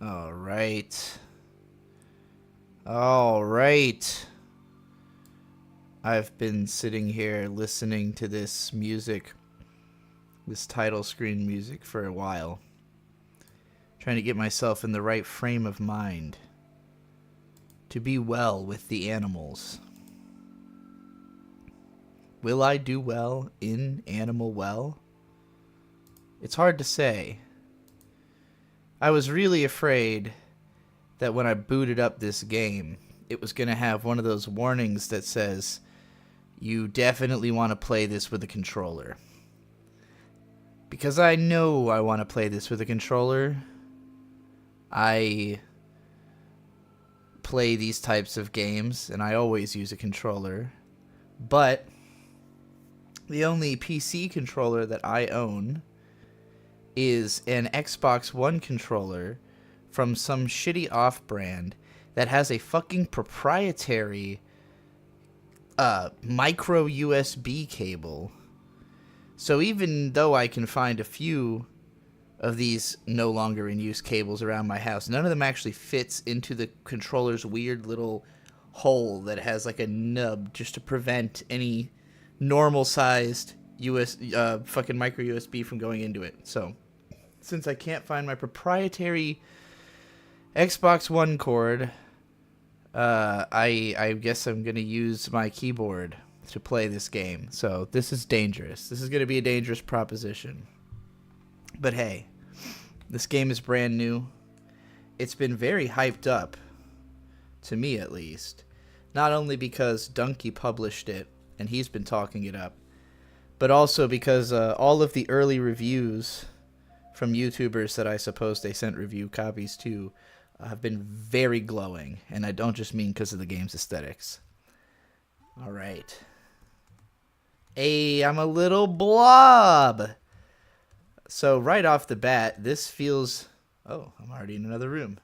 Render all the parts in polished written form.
All right. All right. I've been sitting here listening to this music, this title screen music, for a while, trying to get myself in the right frame of mind to be well with the animals. Will I do well in Animal Well? It's hard to say. I was really afraid that when I booted up this game, it was going to have one of those warnings that says, you definitely want to play this with a controller. Because I know I want to play this with a controller. I play these types of games, and I always use a controller. But the only PC controller that I own is an Xbox One controller from some shitty off-brand that has a fucking proprietary micro USB cable. So even though I can find a few of these no longer in use cables around my house, none of them actually fits into the controller's weird little hole that has like a nub just to prevent any normal sized fucking micro USB from going into it. So since I can't find my proprietary Xbox One cord, I guess I'm gonna use my keyboard to play this game. So this is dangerous. This is gonna be a dangerous proposition. But hey, this game is brand new. It's been very hyped up, to me at least. Not only because Dunkey published it and he's been talking it up, but also because all of the early reviews from YouTubers that I suppose they sent review copies to have been very glowing. And I don't just mean because of the game's aesthetics. All right. Hey, I'm a little blob. So right off the bat, this feels... Oh, I'm already in another room.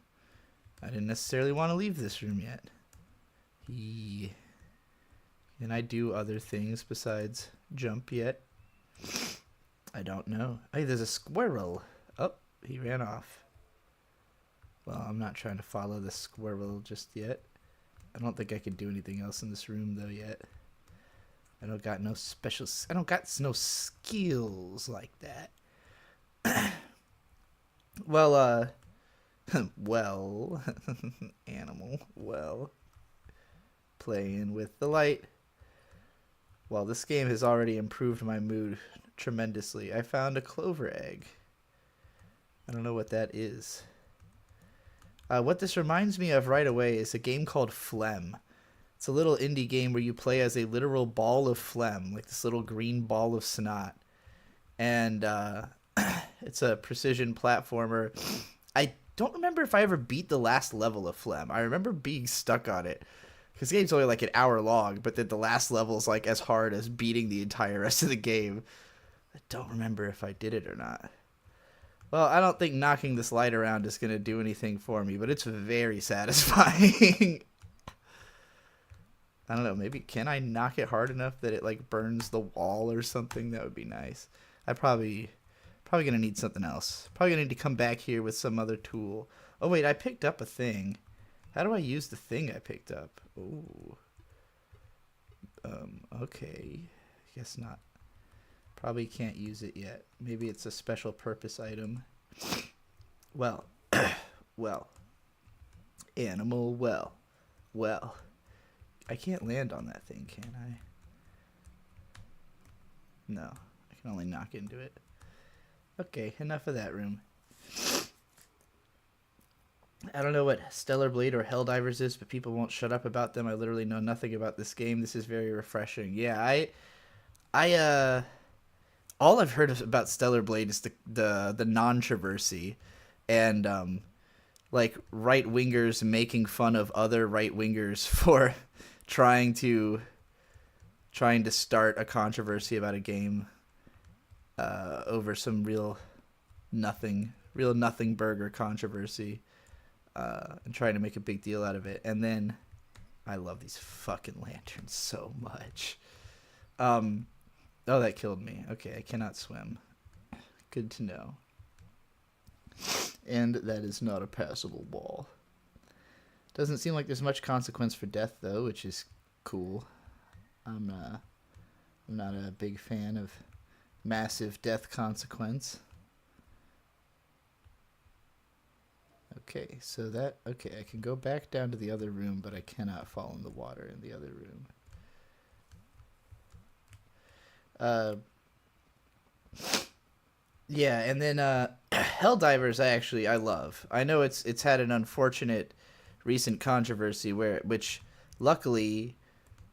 I didn't necessarily want to leave this room yet. Can I do other things besides jump yet? I don't know. Hey, there's a squirrel. Oh, he ran off. Well, I'm not trying to follow the squirrel just yet. I don't think I can do anything else in this room though yet. I don't got no skills like that. Well, well, animal, well, playing with the light. Well, this game has already improved my mood tremendously. I found a clover egg. I don't know what that is. What this reminds me of right away is a game called Phlegm. It's a little indie game where you play as a literal ball of phlegm, like this little green ball of snot. And it's a precision platformer. I don't remember if I ever beat the last level of Phlegm. I remember being stuck on it. Because the game's only like an hour long, but then the last level is like as hard as beating the entire rest of the game. I don't remember if I did it or not. Well, I don't think knocking this light around is going to do anything for me, but it's very satisfying. I don't know, maybe can I knock it hard enough that it like burns the wall or something? That would be nice. I probably going to need something else. Probably going to need to come back here with some other tool. Oh wait, I picked up a thing. How do I use the thing I picked up? Oh. Okay. I guess not. Probably can't use it yet. Maybe it's a special purpose item. Well. Well. Animal well. Well. I can't land on that thing, can I? No. I can only knock into it. Okay, enough of that room. I don't know what Stellar Blade or Helldivers is, but people won't shut up about them. I literally know nothing about this game. This is very refreshing. Yeah, all I've heard about Stellar Blade is the non-traversy and like right-wingers making fun of other right-wingers for trying to start a controversy about a game over some real nothing burger controversy and trying to make a big deal out of it. And then I love these fucking lanterns so much. Oh, that killed me. Okay, I cannot swim. Good to know. And that is not a passable ball. Doesn't seem like there's much consequence for death, though, which is cool. I'm not a big fan of massive death consequence. Okay, so that... Okay, I can go back down to the other room, but I cannot fall in the water in the other room. Yeah, and then Helldivers I love. I know it's had an unfortunate recent controversy which luckily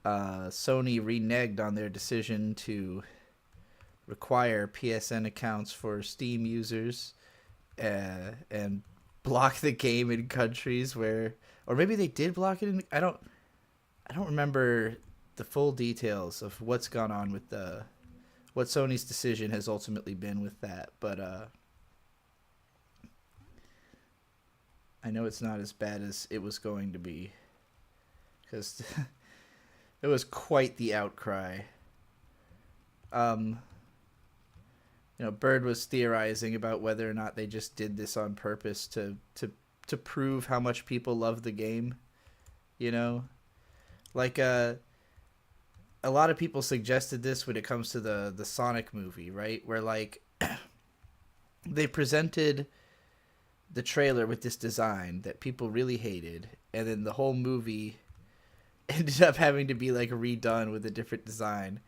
Sony reneged on their decision to require PSN accounts for Steam users and block the game in countries where, or maybe they did block it in. I don't remember the full details of what's gone on with what Sony's decision has ultimately been with that, but I know it's not as bad as it was going to be, because it was quite the outcry. Bird was theorizing about whether or not they just did this on purpose to prove how much people love the game. Like a lot of people suggested this when it comes to the Sonic movie, right? Where like they presented the trailer with this design that people really hated, and then the whole movie ended up having to be like redone with a different design,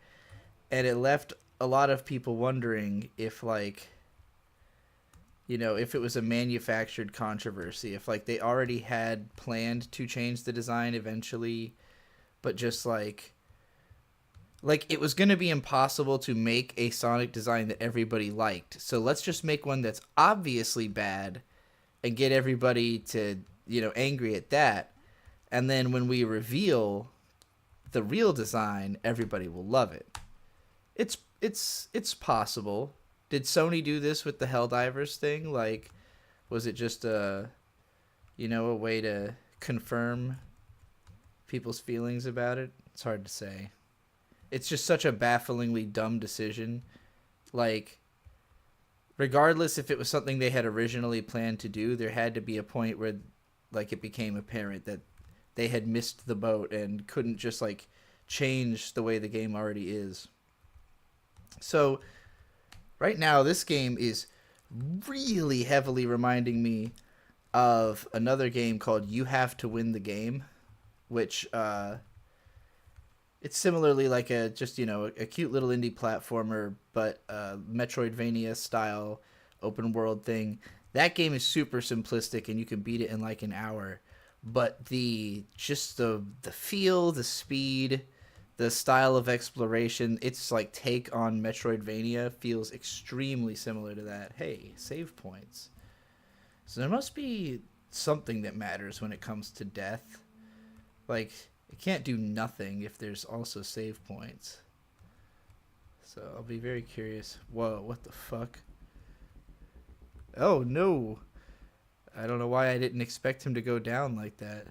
and it left a lot of people wondering if like if it was a manufactured controversy, if like they already had planned to change the design eventually, but just like it was going to be impossible to make a Sonic design that everybody liked, so let's just make one that's obviously bad and get everybody to angry at that, and then when we reveal the real design, everybody will love it. It's possible. Did Sony do this with the Helldivers thing? Like, was it just a way to confirm people's feelings about it? It's hard to say. It's just such a bafflingly dumb decision. Like, regardless if it was something they had originally planned to do, there had to be a point where like it became apparent that they had missed the boat and couldn't just like change the way the game already is. So right now this game is really heavily reminding me of another game called You Have to Win the Game, which it's similarly like a cute little indie platformer, but Metroidvania style open world thing. That game is super simplistic and you can beat it in like an hour, but the feel, the speed, the style of exploration, its like take on Metroidvania feels extremely similar to that. Hey, save points. So there must be something that matters when it comes to death. Like, it can't do nothing if there's also save points. So I'll be very curious. Whoa, what the fuck? Oh no. I don't know why I didn't expect him to go down like that.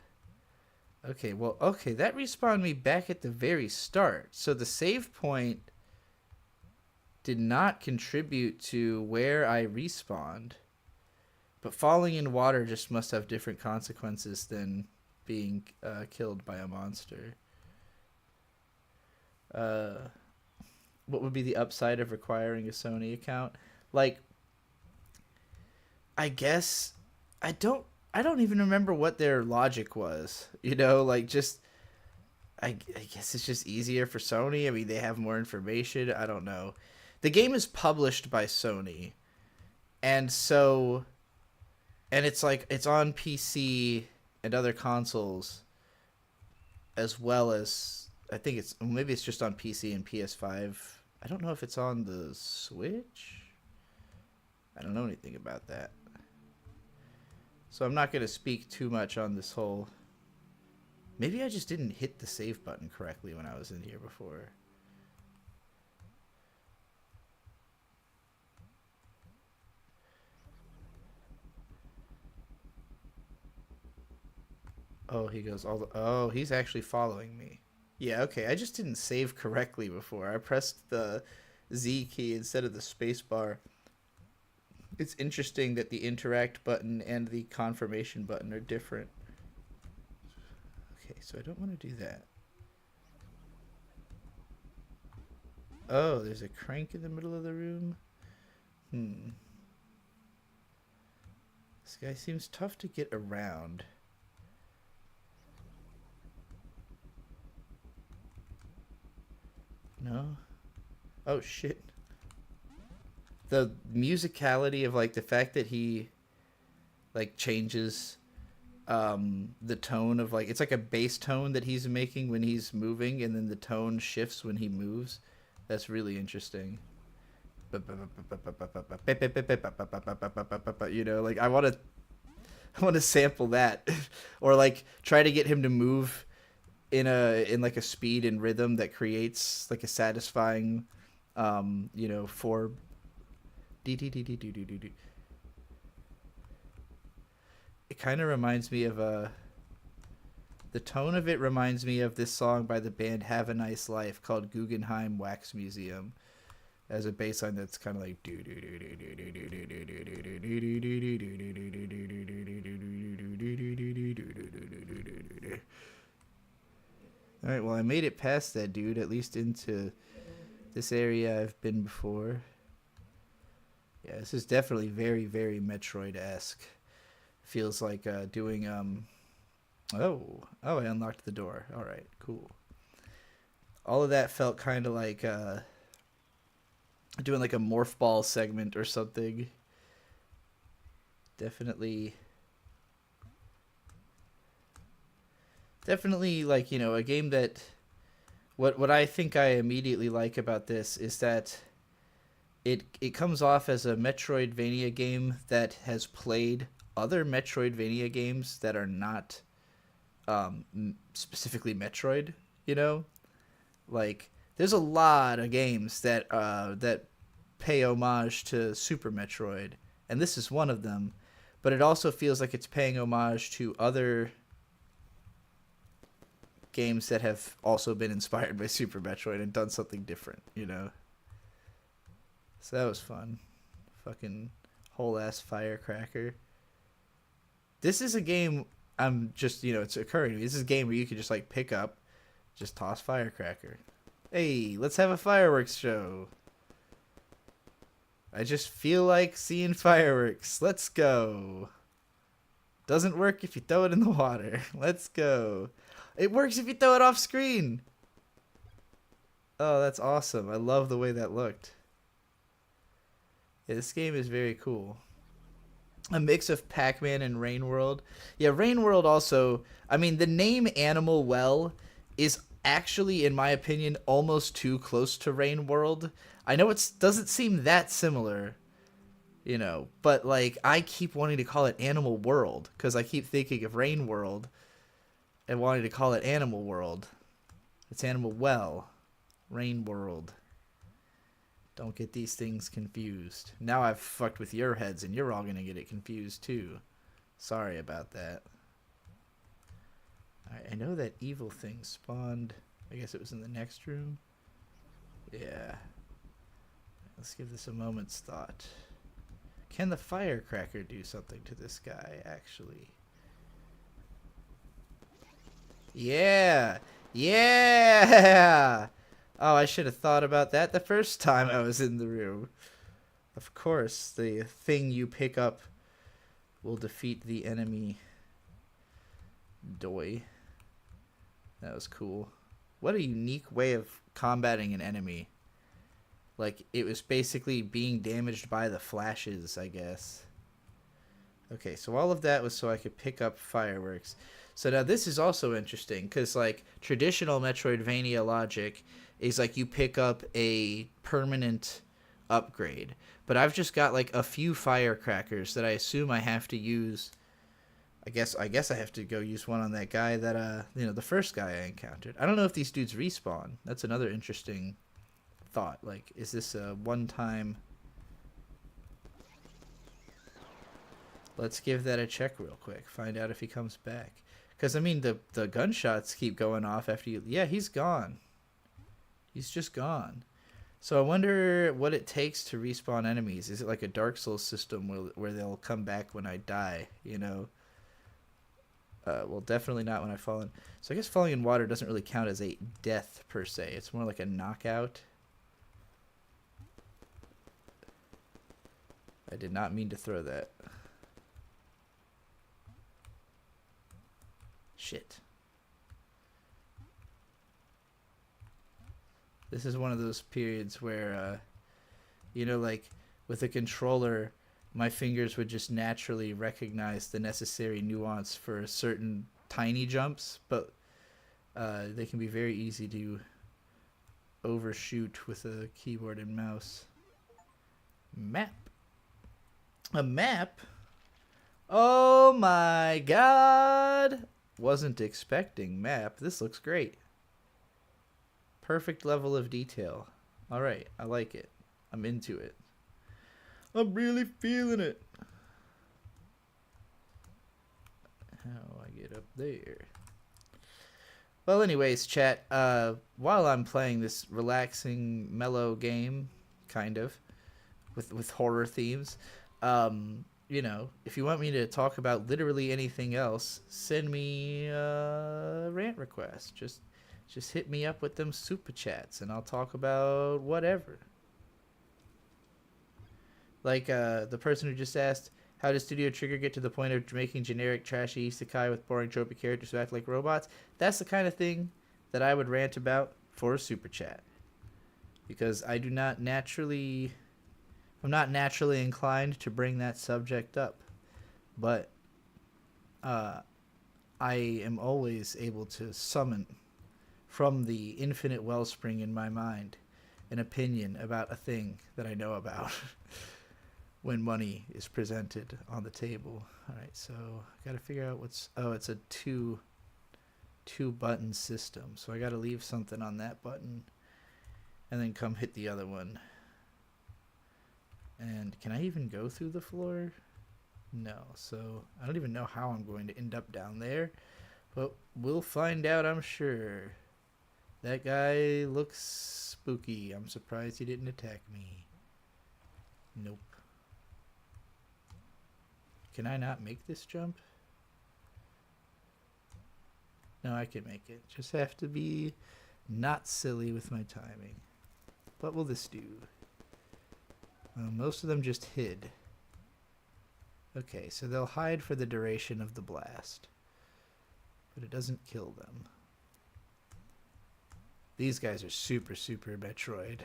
Okay, that respawned me back at the very start. So the save point did not contribute to where I respawned. But falling in water just must have different consequences than being killed by a monster. What would be the upside of requiring a Sony account? Like, I guess I don't even remember what their logic was. Like just I guess it's just easier for Sony. I mean, they have more information. I don't know. The game is published by Sony, and it's like it's on PC and other consoles, as well as I think maybe it's just on PC and PS5. I don't know if it's on the Switch. I don't know anything about that. So I'm not going to speak too much on this whole... Maybe I just didn't hit the save button correctly when I was in here before. Oh, he goes all the... Oh, he's actually following me. Yeah, okay. I just didn't save correctly before. I pressed the Z key instead of the space bar. It's interesting that the interact button and the confirmation button are different. Okay, so I don't want to do that. Oh, there's a crank in the middle of the room. This guy seems tough to get around. No? Oh, shit. The musicality of, like, the fact that he, like, changes the tone of, like, it's like a bass tone that he's making when he's moving, and then the tone shifts when he moves. That's really interesting. You know, like, I want to sample that. Or, like, try to get him to move in like a speed and rhythm that creates like a satisfying you know, for it kind of reminds me of the tone of it reminds me of this song by the band Have a Nice Life called Guggenheim Wax Museum, as a bass line that's kind of like all right, well, I made it past that dude, at least into this area I've been before. Yeah, this is definitely very, very Metroid-esque. Feels like doing oh, I unlocked the door. All right, cool. All of that felt kind of like doing like a morph ball segment or something. Definitely like, you know, a game that what I think I immediately like about this is that it comes off as a Metroidvania game that has played other Metroidvania games that are not specifically Metroid, you know? Like, there's a lot of games that that pay homage to Super Metroid, and this is one of them, but it also feels like it's paying homage to other games that have also been inspired by Super Metroid and done something different, you know? So that was fun. Fucking whole ass firecracker. This is a game I'm just, you know, it's occurring to me. This is a game where you can just like pick up, just toss firecracker. Hey, let's have a fireworks show. I just feel like seeing fireworks. Let's go. Doesn't work if you throw it in the water. Let's go. It works if you throw it off screen. Oh, that's awesome. I love the way that looked. Yeah, this game is very cool. A mix of Pac-Man and Rain World. Yeah, Rain World also, I mean, the name Animal Well is actually, in my opinion, almost too close to Rain World. I know it doesn't seem that similar, you know, but like I keep wanting to call it Animal World because I keep thinking of Rain World and wanting to call it Animal World. It's Animal Well, Rain World. Don't get these things confused. Now I've fucked with your heads and you're all gonna get it confused too. Sorry about that. Alright, I know that evil thing spawned. I guess it was in the next room. Yeah. Let's give this a moment's thought. Can the firecracker do something to this guy, actually? Yeah! Yeah! Oh, I should have thought about that the first time I was in the room. Of course, the thing you pick up will defeat the enemy. Doy. That was cool. What a unique way of combating an enemy. Like, it was basically being damaged by the flashes, I guess. Okay, so all of that was so I could pick up fireworks. So now this is also interesting, because, like, traditional Metroidvania logic is, like, you pick up a permanent upgrade. But I've just got, like, a few firecrackers that I assume I have to use. I guess I have to go use one on that guy that, you know, the first guy I encountered. I don't know if these dudes respawn. That's another interesting thought. Like, is this a one-time... Let's give that a check real quick. Find out if he comes back. Because, I mean, the gunshots keep going off after you... Yeah, he's gone. He's just gone. So I wonder what it takes to respawn enemies. Is it like a Dark Souls system where they'll come back when I die, you know? Well, definitely not when I fall in. So I guess falling in water doesn't really count as a death per se. It's more like a knockout. I did not mean to throw that. Shit. This is one of those periods where, you know, like with a controller, my fingers would just naturally recognize the necessary nuance for certain tiny jumps, but they can be very easy to overshoot with a keyboard and mouse. Map. A map? Oh my god! Wasn't expecting map. This looks great. Perfect level of detail. Alright, I like it. I'm into it. I'm really feeling it. How do I get up there? Well, anyways, chat, while I'm playing this relaxing, mellow game, kind of, with horror themes, you know, if you want me to talk about literally anything else, send me a rant request. Just hit me up with them super chats, and I'll talk about whatever. Like the person who just asked, how does Studio Trigger get to the point of making generic trashy isekai with boring tropey characters who act like robots? That's the kind of thing that I would rant about for a super chat. Because I'm not naturally inclined to bring that subject up. But I am always able to summon from the infinite wellspring in my mind an opinion about a thing that I know about when money is presented on the table. All right, so I got to figure out what's... Oh, it's a two button system. So I got to leave something on that button and then come hit the other one. And can I even go through the floor? No, so I don't even know how I'm going to end up down there, but we'll find out, I'm sure. That guy looks spooky. I'm surprised he didn't attack me. Nope. Can I not make this jump? No, I can make it. Just have to be not silly with my timing. What will this do? Most of them just hid. Okay, so they'll hide for the duration of the blast. But it doesn't kill them. These guys are super, super Metroid.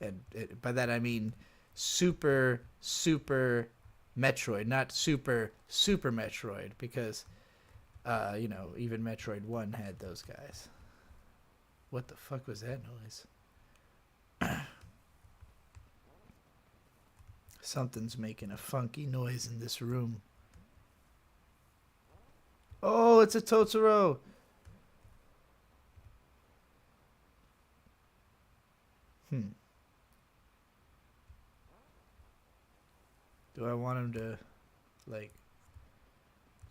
And by that I mean super, super Metroid, not super, super Metroid, because, you know, even Metroid 1 had those guys. What the fuck was that noise? Something's making a funky noise in this room. Oh, it's a Totoro! Do I want him to, like,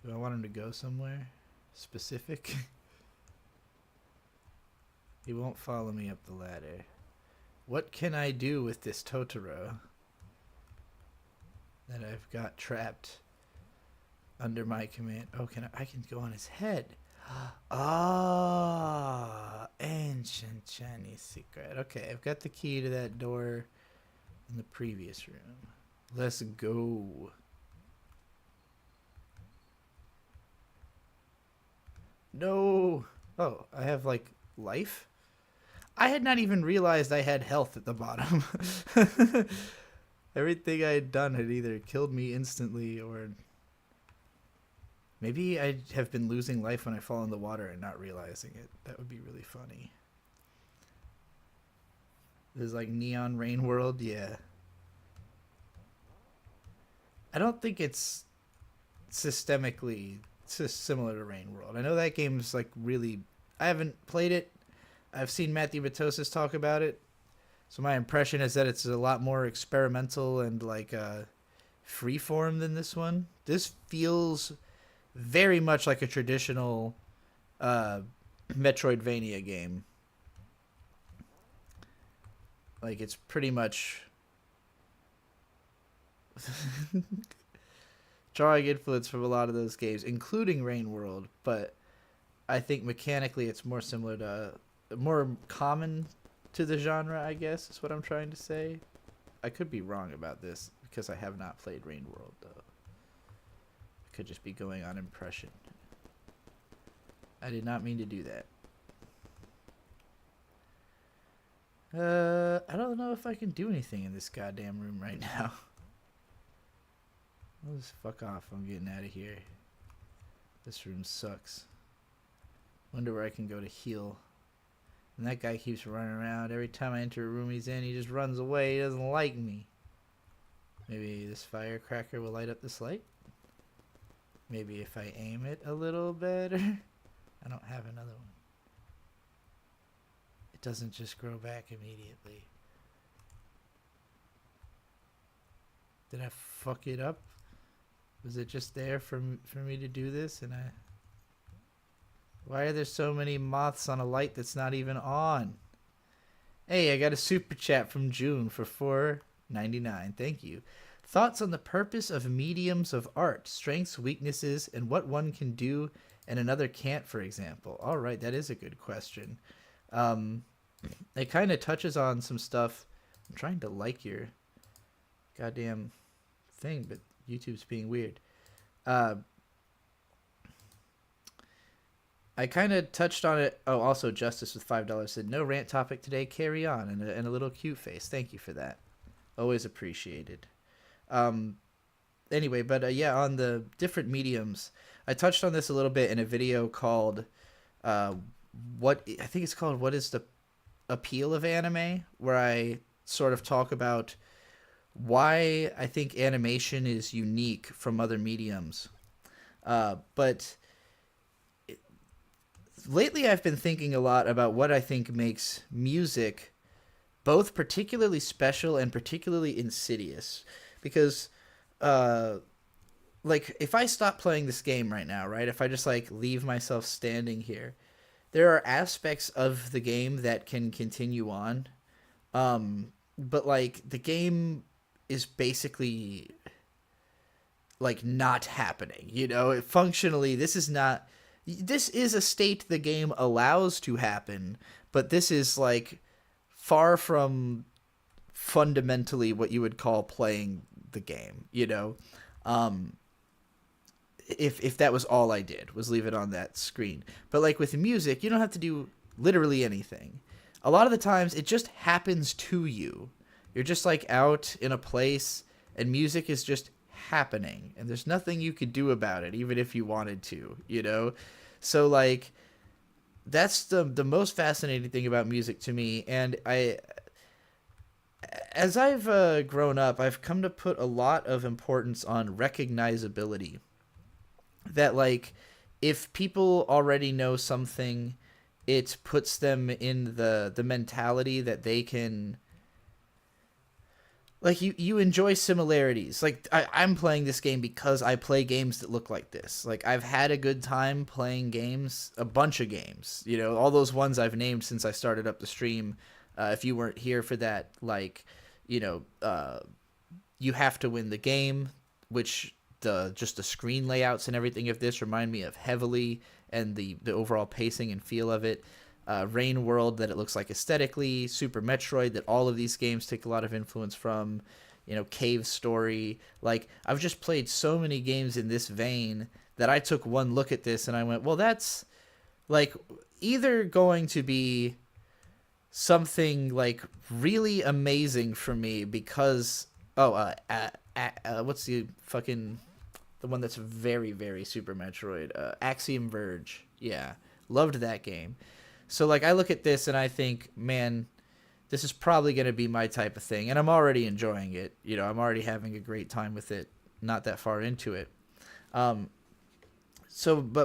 do I want him to go somewhere specific? He won't follow me up the ladder. What can I do with this Totoro that I've got trapped under my command? Oh, I can go on his head. Ah, ancient Chinese secret. Okay, I've got the key to that door in the previous room. Let's go. No. Oh, I have, like, life? I had not even realized I had health at the bottom. Everything I had done had either killed me instantly or... Maybe I have been losing life when I fall in the water and not realizing it. That would be really funny. There's like Neon Rain World, yeah. I don't think it's systemically similar to Rain World. I know that game's like really... I haven't played it. I've seen Matthew Matosis talk about it. So my impression is that it's a lot more experimental and like freeform than this one. This feels very much like a traditional Metroidvania game. Like, it's pretty much drawing influence from a lot of those games, including Rain World. But I think mechanically it's more similar to, more common to the genre, I guess, is what I'm trying to say. I could be wrong about this because I have not played Rain World, though. I could just be going on impression. I did not mean to do that. I don't know if I can do anything in this goddamn room right now. I'll just fuck off. I'm getting out of here. This room sucks. Wonder where I can go to heal. And that guy keeps running around. Every time I enter a room he's in, he just runs away. He doesn't like me. Maybe this firecracker will light up this light? Maybe if I aim it a little better? I don't have another one. It doesn't just grow back immediately. Did I fuck it up? Was it just there for me to do this? And why are there so many moths on a light that's not even on? Hey, I got a super chat from June for $4.99. Thank you. Thoughts on the purpose of mediums of art, strengths, weaknesses, and what one can do and another can't, for example. All right, that is a good question. It kind of touches on some stuff. I'm trying to like your goddamn thing, but YouTube's being weird. I kind of touched on it. Oh, also Justice with $5 said, no rant topic today, carry on, and a little cute face. Thank you for that. Always appreciated. Anyway, but yeah, on the different mediums, I touched on this a little bit in a video called, what is the appeal of anime, where I sort of talk about why I think animation is unique from other mediums. But lately I've been thinking a lot about what I think makes music both particularly special and particularly insidious. Because, like, if I stop playing this game right now, right, if I just, like, leave myself standing here, there are aspects of the game that can continue on. But, like, the game is basically, like, not happening, you know? Functionally, this is a state the game allows to happen, but this is, like, far from fundamentally what you would call playing the game, you know? If that was all I did, was leave it on that screen. But, like, with music, you don't have to do literally anything. A lot of the times, it just happens to you. You're just, like, out in a place, and music is just happening, and there's nothing you could do about it, even if you wanted to, you know? So, like, that's the most fascinating thing about music to me, and as I've grown up, I've come to put a lot of importance on recognizability. That, like, if people already know something, it puts them in the mentality that they can, like, you enjoy similarities. Like, I'm playing this game because I play games that look like this. Like, I've had a good time playing games, a bunch of games, you know, all those ones I've named since I started up the stream. If you weren't here for that, like, you know, You Have to Win the Game, which just the screen layouts and everything of this remind me of heavily, and the overall pacing and feel of it. Rain World, that it looks like aesthetically. Super Metroid, that all of these games take a lot of influence from. You know, Cave Story. Like, I've just played so many games in this vein that I took one look at this and I went, well, that's, like, either going to be something, like, really amazing for me because, what's the fucking, the one that's very, very Super Metroid, Axiom Verge. Yeah, loved that game. So, like, I look at this and I think, man, this is probably going to be my type of thing. And I'm already enjoying it. You know, I'm already having a great time with it, not that far into it. But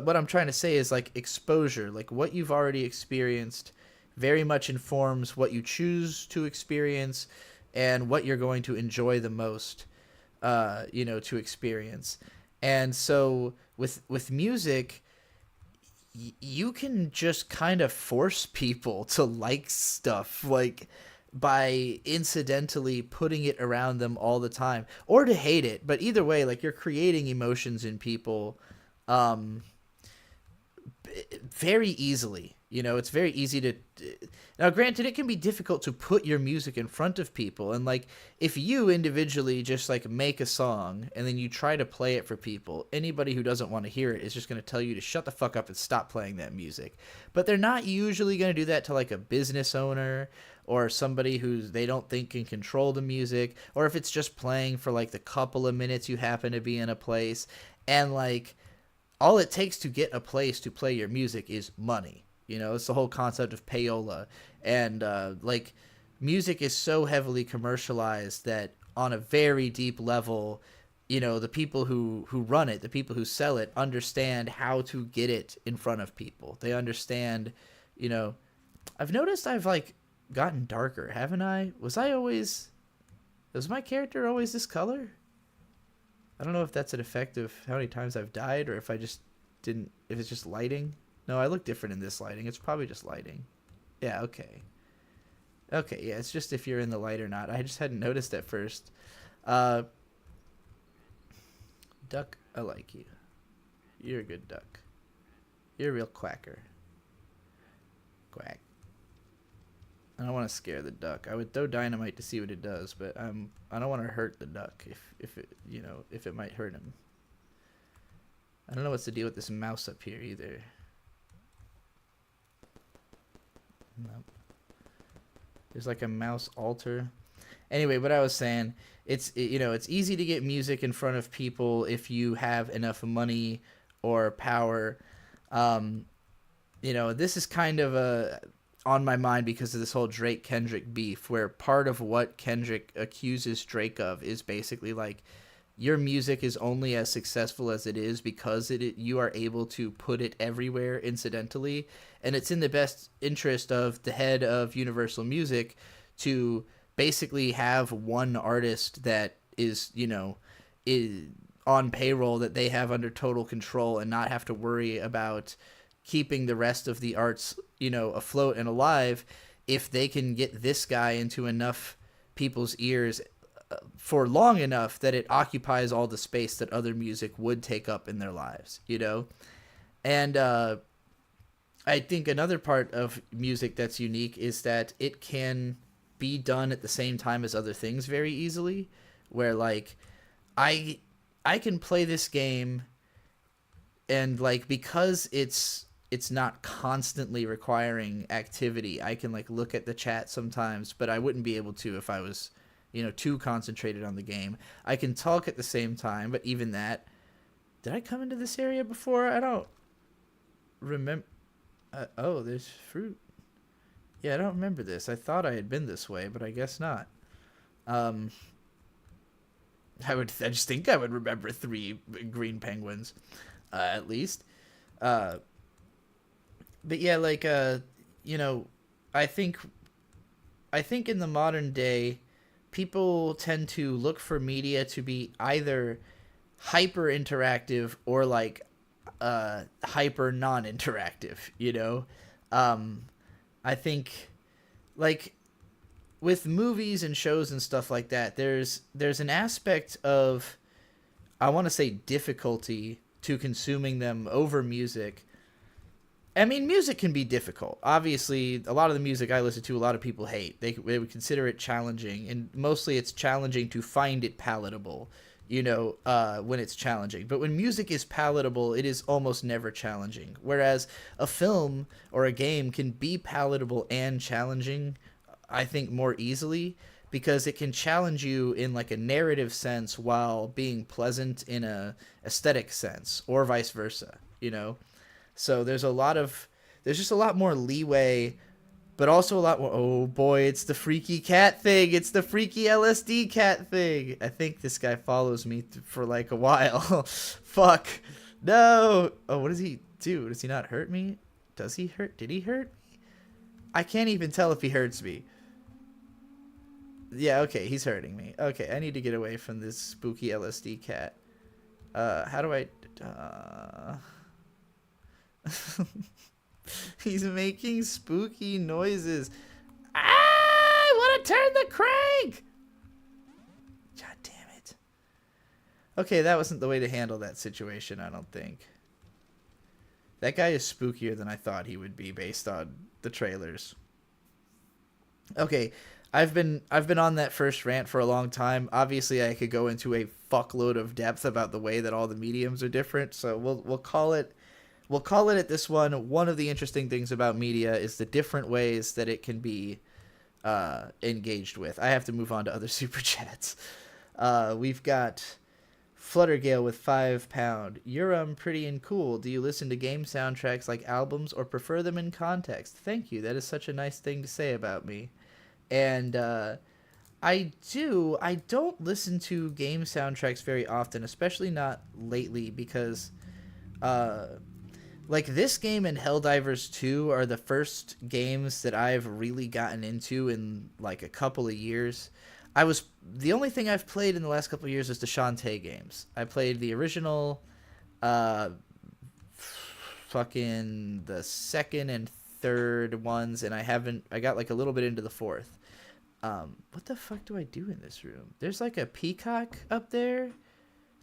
what I'm trying to say is, like, exposure, like, what you've already experienced very much informs what you choose to experience and what you're going to enjoy the most, you know, to experience. And so with music, you can just kind of force people to like stuff. Like, by incidentally putting it around them all the time, or to hate it. But either way, like, you're creating emotions in people um, very easily. You know, it's very easy to. Now, granted, it can be difficult to put your music in front of people. And, like, if you individually just, like, make a song and then you try to play it for people, anybody who doesn't want to hear it is just going to tell you to shut the fuck up and stop playing that music. But they're not usually going to do that to, like, a business owner or somebody who they don't think can control the music, or if it's just playing for, like, the couple of minutes you happen to be in a place. And, like, all it takes to get a place to play your music is money. You know, it's the whole concept of payola. And, like, music is so heavily commercialized that on a very deep level, you know, the people who run it, the people who sell it, understand how to get it in front of people. They understand, you know, I've noticed I've, like, gotten darker, haven't I? Was my character always this color? I don't know if that's an effect of how many times I've died, or if I just didn't, if it's just lighting. No, I look different in this lighting. It's probably just lighting. Yeah, okay. Okay, yeah, it's just if you're in the light or not. I just hadn't noticed at first. Duck, I like you. You're a good duck. You're a real quacker. Quack. I don't want to scare the duck. I would throw dynamite to see what it does, but I don't want to hurt the duck if it, you know, if it might hurt him. I don't know what's the deal with this mouse up here either. Nope. There's like a mouse altar. Anyway, what I was saying, you know, it's easy to get music in front of people if you have enough money or power. You know, this is kind of on my mind because of this whole Drake Kendrick beef, where part of what Kendrick accuses Drake of is basically like, your music is only as successful as it is because you are able to put it everywhere incidentally, and it's in the best interest of the head of Universal Music to basically have one artist that is, you know, is on payroll that they have under total control, and not have to worry about keeping the rest of the arts, you know, afloat and alive, if they can get this guy into enough people's ears for long enough that it occupies all the space that other music would take up in their lives, you know? And I think another part of music that's unique is that it can be done at the same time as other things very easily, where, like, I can play this game and, like, because it's not constantly requiring activity, I can, like, look at the chat sometimes, but I wouldn't be able to if I was, you know, too concentrated on the game. I can talk at the same time, but even that... Did I come into this area before? I don't remember. Oh, there's fruit. Yeah, I don't remember this. I thought I had been this way, but I guess not. I just think I would remember 3 green penguins, at least. But yeah, like, you know, I think in the modern day, people tend to look for media to be either hyper interactive or, like, hyper non-interactive, you know? I think, like, with movies and shows and stuff like that, there's an aspect of, I want to say, difficulty to consuming them over music. I mean, music can be difficult. Obviously, a lot of the music I listen to, a lot of people hate. They would consider it challenging, and mostly it's challenging to find it palatable, you know, when it's challenging. But when music is palatable, it is almost never challenging. Whereas a film or a game can be palatable and challenging, I think, more easily, because it can challenge you in, like, a narrative sense while being pleasant in a aesthetic sense, or vice versa, you know? So there's just a lot more leeway, but also a lot more, oh boy, it's the freaky cat thing. It's the freaky LSD cat thing. I think this guy follows me for like a while. Fuck. No. Oh, what does he do? Does he not hurt me? Does he hurt? Did he hurt me? I can't even tell if he hurts me. Yeah, okay, he's hurting me. Okay, I need to get away from this spooky LSD cat. How do I... He's making spooky noises. Ah! What a turn the crank! God damn it. Okay, that wasn't the way to handle that situation, I don't think. That guy is spookier than I thought he would be based on the trailers. Okay, I've been on that first rant for a long time. Obviously, I could go into a fuckload of depth about the way that all the mediums are different, so we'll call it at this one. One of the interesting things about media is the different ways that it can be engaged with. I have to move on to other super chats. We've got Fluttergale with £5. You're pretty and cool. Do you listen to game soundtracks like albums or prefer them in context? Thank you. That is such a nice thing to say about me. And I do. I don't listen to game soundtracks very often, especially not lately, because like this game and Helldivers 2 are the first games that I've really gotten into in like a couple of years. The only thing I've played in the last couple of years is the Shantae games. I played the original, fucking the second and third ones, and I got like a little bit into the fourth. What the fuck do I do in this room? There's like a peacock up there. It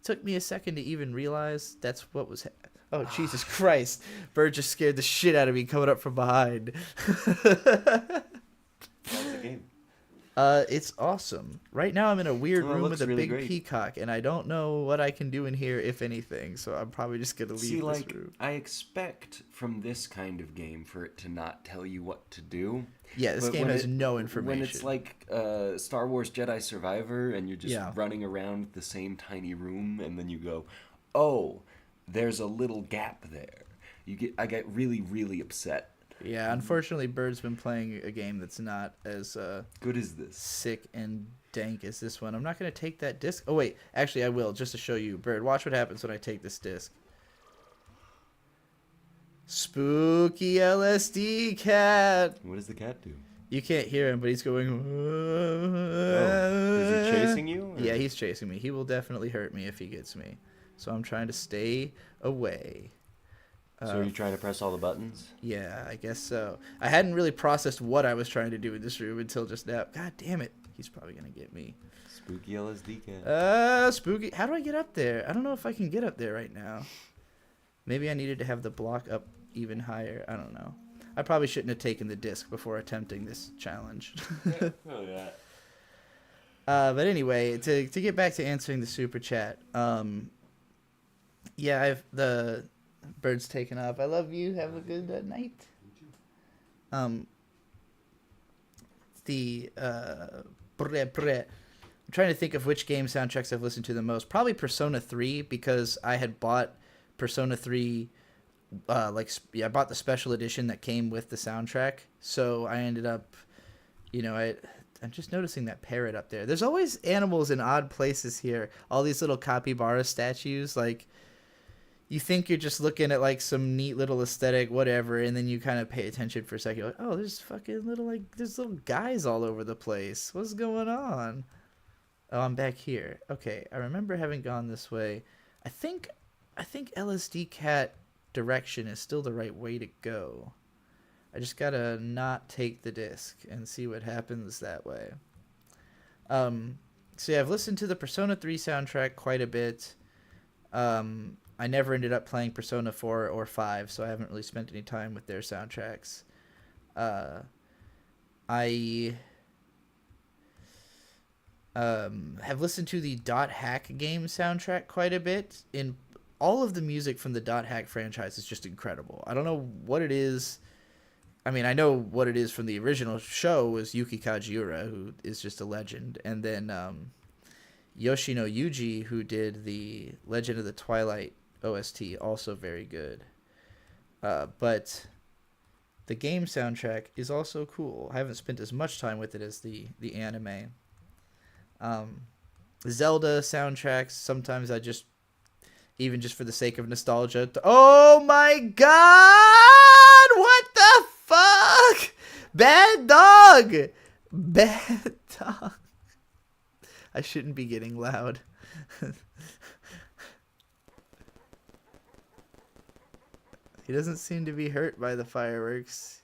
took me a second to even realize that's what was. Oh, Jesus Christ. Bird just scared the shit out of me coming up from behind. How's the game? It's awesome. Right now I'm in a weird room with a really big great. peacock, and I don't know what I can do in here, if anything, so I'm probably just going to leave this room. I expect from this kind of game for it to not tell you what to do. Yeah, this game has no information. When it's like Star Wars Jedi Survivor, and you're just running around the same tiny room, and then you go, oh, there's a little gap there. I get really, really upset. Yeah, unfortunately, Bird's been playing a game that's not as good as this, sick and dank as this one. I'm not going to take that disc. Oh, wait. Actually, I will, just to show you. Bird, watch what happens when I take this disc. Spooky LSD cat. What does the cat do? You can't hear him, but he's going... Is he chasing you? Or? Yeah, he's chasing me. He will definitely hurt me if he gets me. So I'm trying to stay away. So are you trying to press all the buttons? Yeah, I guess so. I hadn't really processed what I was trying to do in this room until just now. God damn it. He's probably going to get me. Spooky LSD cat. Spooky. How do I get up there? I don't know if I can get up there right now. Maybe I needed to have the block up even higher. I don't know. I probably shouldn't have taken the disc before attempting this challenge. Oh, yeah. But anyway, to get back to answering the super chat. Yeah, the bird's taken off. I love you. Have a good night. I'm trying to think of which game soundtracks I've listened to the most. Probably Persona 3, because I had bought Persona 3 I bought the special edition that came with the soundtrack. So I ended up, I'm just noticing that parrot up there. There's always animals in odd places here. All these little capybara statues, like, you think you're just looking at like some neat little aesthetic, whatever, and then you kind of pay attention for a second. You're like, oh, there's fucking there's little guys all over the place. What's going on? Oh, I'm back here. Okay, I remember having gone this way. I think LSD Cat direction is still the right way to go. I just gotta not take the disc and see what happens that way. So yeah, I've listened to the Persona 3 soundtrack quite a bit. I never ended up playing Persona 4 or 5, so I haven't really spent any time with their soundtracks. I have listened to the Dot Hack game soundtrack quite a bit. In all of the music from the Dot Hack franchise is just incredible. I don't know what it is. I mean, I know what it is from the original show was Yuki Kajiura, who is just a legend, and then Yoshino Yuji, who did the Legend of the Twilight OST, also very good. But the game soundtrack is also cool. I haven't spent as much time with it as the anime. Zelda soundtracks, sometimes I just, even just for the sake of nostalgia. Oh my god! What the fuck? Bad dog! Bad dog. I shouldn't be getting loud. He doesn't seem to be hurt by the fireworks.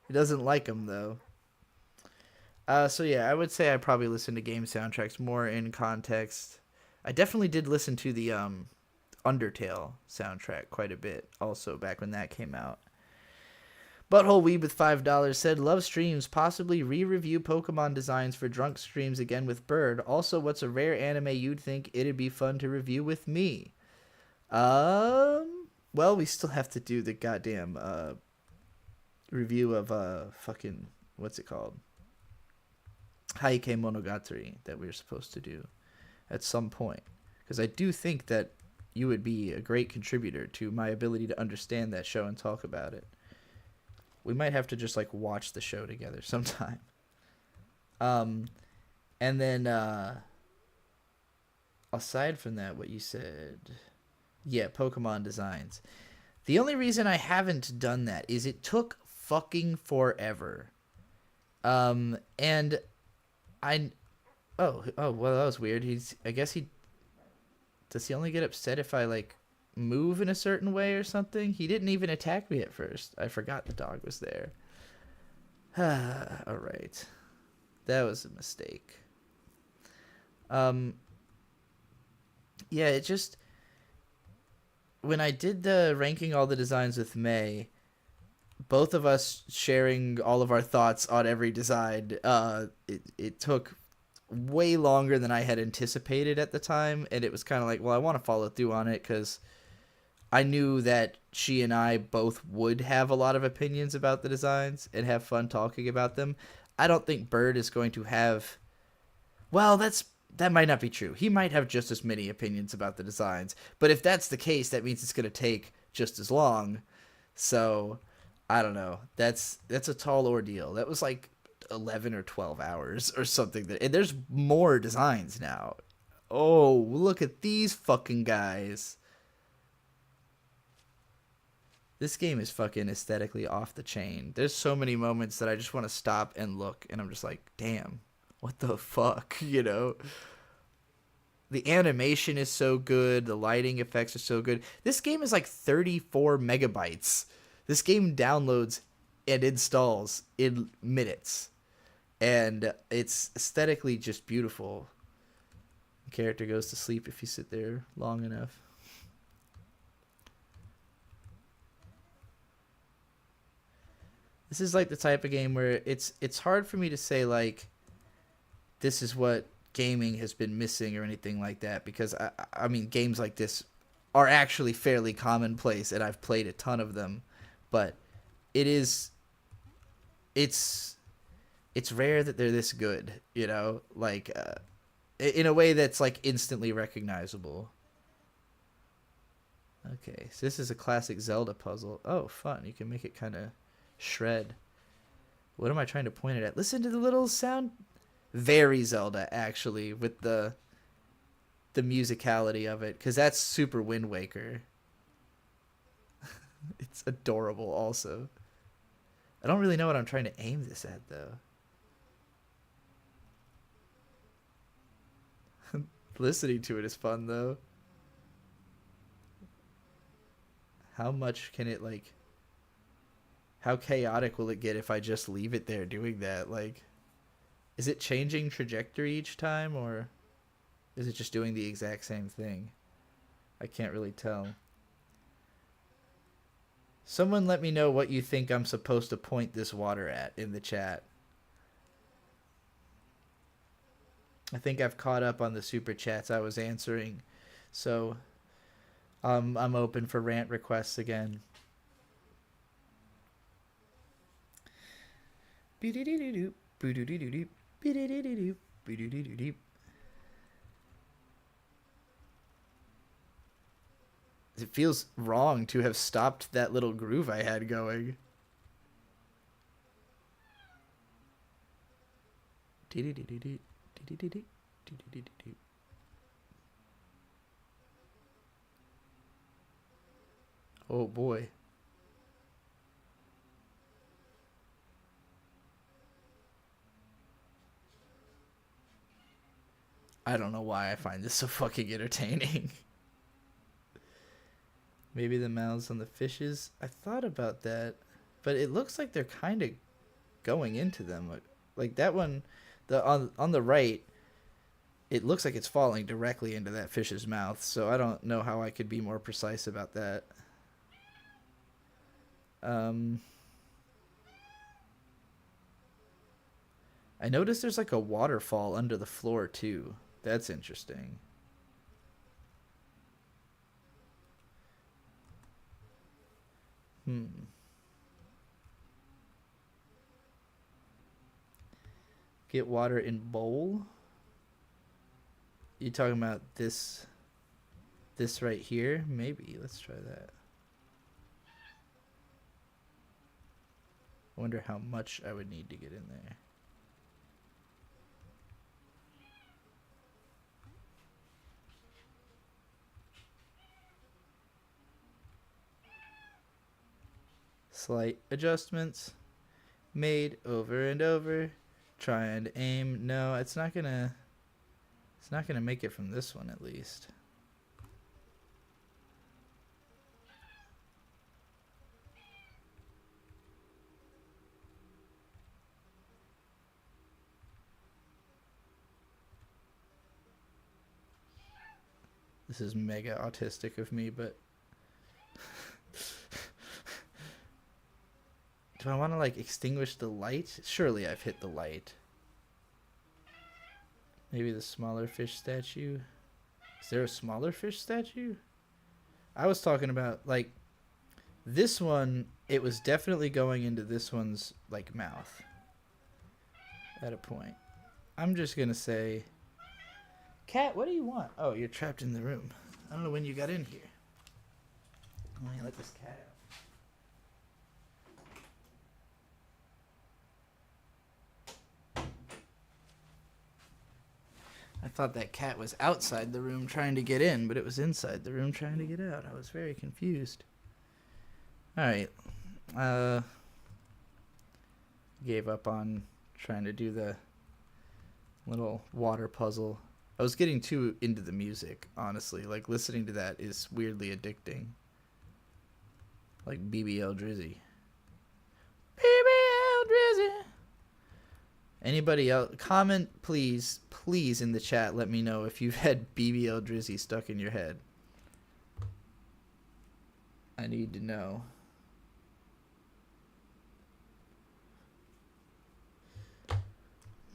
He doesn't like them, though. So yeah, I would say I probably listen to game soundtracks more in context. I definitely did listen to the Undertale soundtrack quite a bit also back when that came out. Butthole Weeb with $5 said, love streams, possibly re-review Pokemon designs for drunk streams again with Bird. Also, what's a rare anime you'd think it'd be fun to review with me? Well, we still have to do the goddamn review of fucking, what's it called? Heike Monogatari that we were supposed to do at some point. Because I do think that you would be a great contributor to my ability to understand that show and talk about it. We might have to just like watch the show together sometime. And then aside from that, what you said, yeah, Pokemon designs. The only reason I haven't done that is it took fucking forever. And I, oh well, that was weird. I guess does he only get upset if I like move in a certain way or something? He didn't even attack me at first. I forgot the dog was there. All right, that was a mistake. Yeah, it just, when I did the ranking all the designs with May, both of us sharing all of our thoughts on every design, it took way longer than I had anticipated at the time, and it was kind of like, well, I want to follow through on it because I knew that she and I both would have a lot of opinions about the designs and have fun talking about them. I don't think Bird is going to have, well, that might not be true. He might have just as many opinions about the designs, but if that's the case, that means it's going to take just as long. So I don't know. That's a tall ordeal. That was like 11 or 12 hours or something. And there's more designs now. Oh, look at these fucking guys. This game is fucking aesthetically off the chain. There's so many moments that I just want to stop and look, and I'm just like, damn, what the fuck, you know? The animation is so good. The lighting effects are so good. This game is like 34 megabytes. This game downloads and installs in minutes. And it's aesthetically just beautiful. The character goes to sleep if you sit there long enough. This is like the type of game where it's hard for me to say like this is what gaming has been missing or anything like that, because I mean games like this are actually fairly commonplace and I've played a ton of them, but it's rare that they're this good, you know, like in a way that's like instantly recognizable. Okay, so this is a classic Zelda puzzle. Oh, fun. You can make it kind of shred. What am I trying to point it at? Listen to the little sound. Very Zelda, actually, with the musicality of it, because that's super Wind Waker. It's adorable also. I don't really know what I'm trying to aim this at, though. Listening to it is fun, though. How much can it, like... How chaotic will it get if I just leave it there doing that? Like, is it changing trajectory each time, or is it just doing the exact same thing? I can't really tell. Someone let me know what you think I'm supposed to point this water at in the chat. I think I've caught up on the super chats I was answering, so I'm open for rant requests again. It feels wrong to have stopped that little groove I had going. Oh boy. I don't know why I find this so fucking entertaining. Maybe the mouths on the fishes. I thought about that, but it looks like they're kind of going into them. Like that one, the on the right, it looks like it's falling directly into that fish's mouth. So I don't know how I could be more precise about that. I noticed there's like a waterfall under the floor too. That's interesting. Get water in bowl. You talking about this right here? Maybe. Let's try that. I wonder how much I would need to get in there. Slight adjustments made over and over. Trying to aim. No, it's not gonna make it from this one at least. This is mega autistic of me, but do I want to like extinguish the light? Surely I've hit the light. Maybe the smaller fish statue. Is there a smaller fish statue? I was talking about like this one. It was definitely going into this one's like mouth at a point. I'm just gonna say, cat, what do you want? Oh, you're trapped in the room. I don't know when you got in here. Let me let this cat out. I thought that cat was outside the room trying to get in, but it was inside the room trying to get out. I was very confused. Alright. Gave up on trying to do the little water puzzle. I was getting too into the music, honestly. Like, listening to that is weirdly addicting. Like BBL Drizzy. BBL Drizzy! Anybody else? Comment, please, please, in the chat. Let me know if you've had BBL Drizzy stuck in your head. I need to know.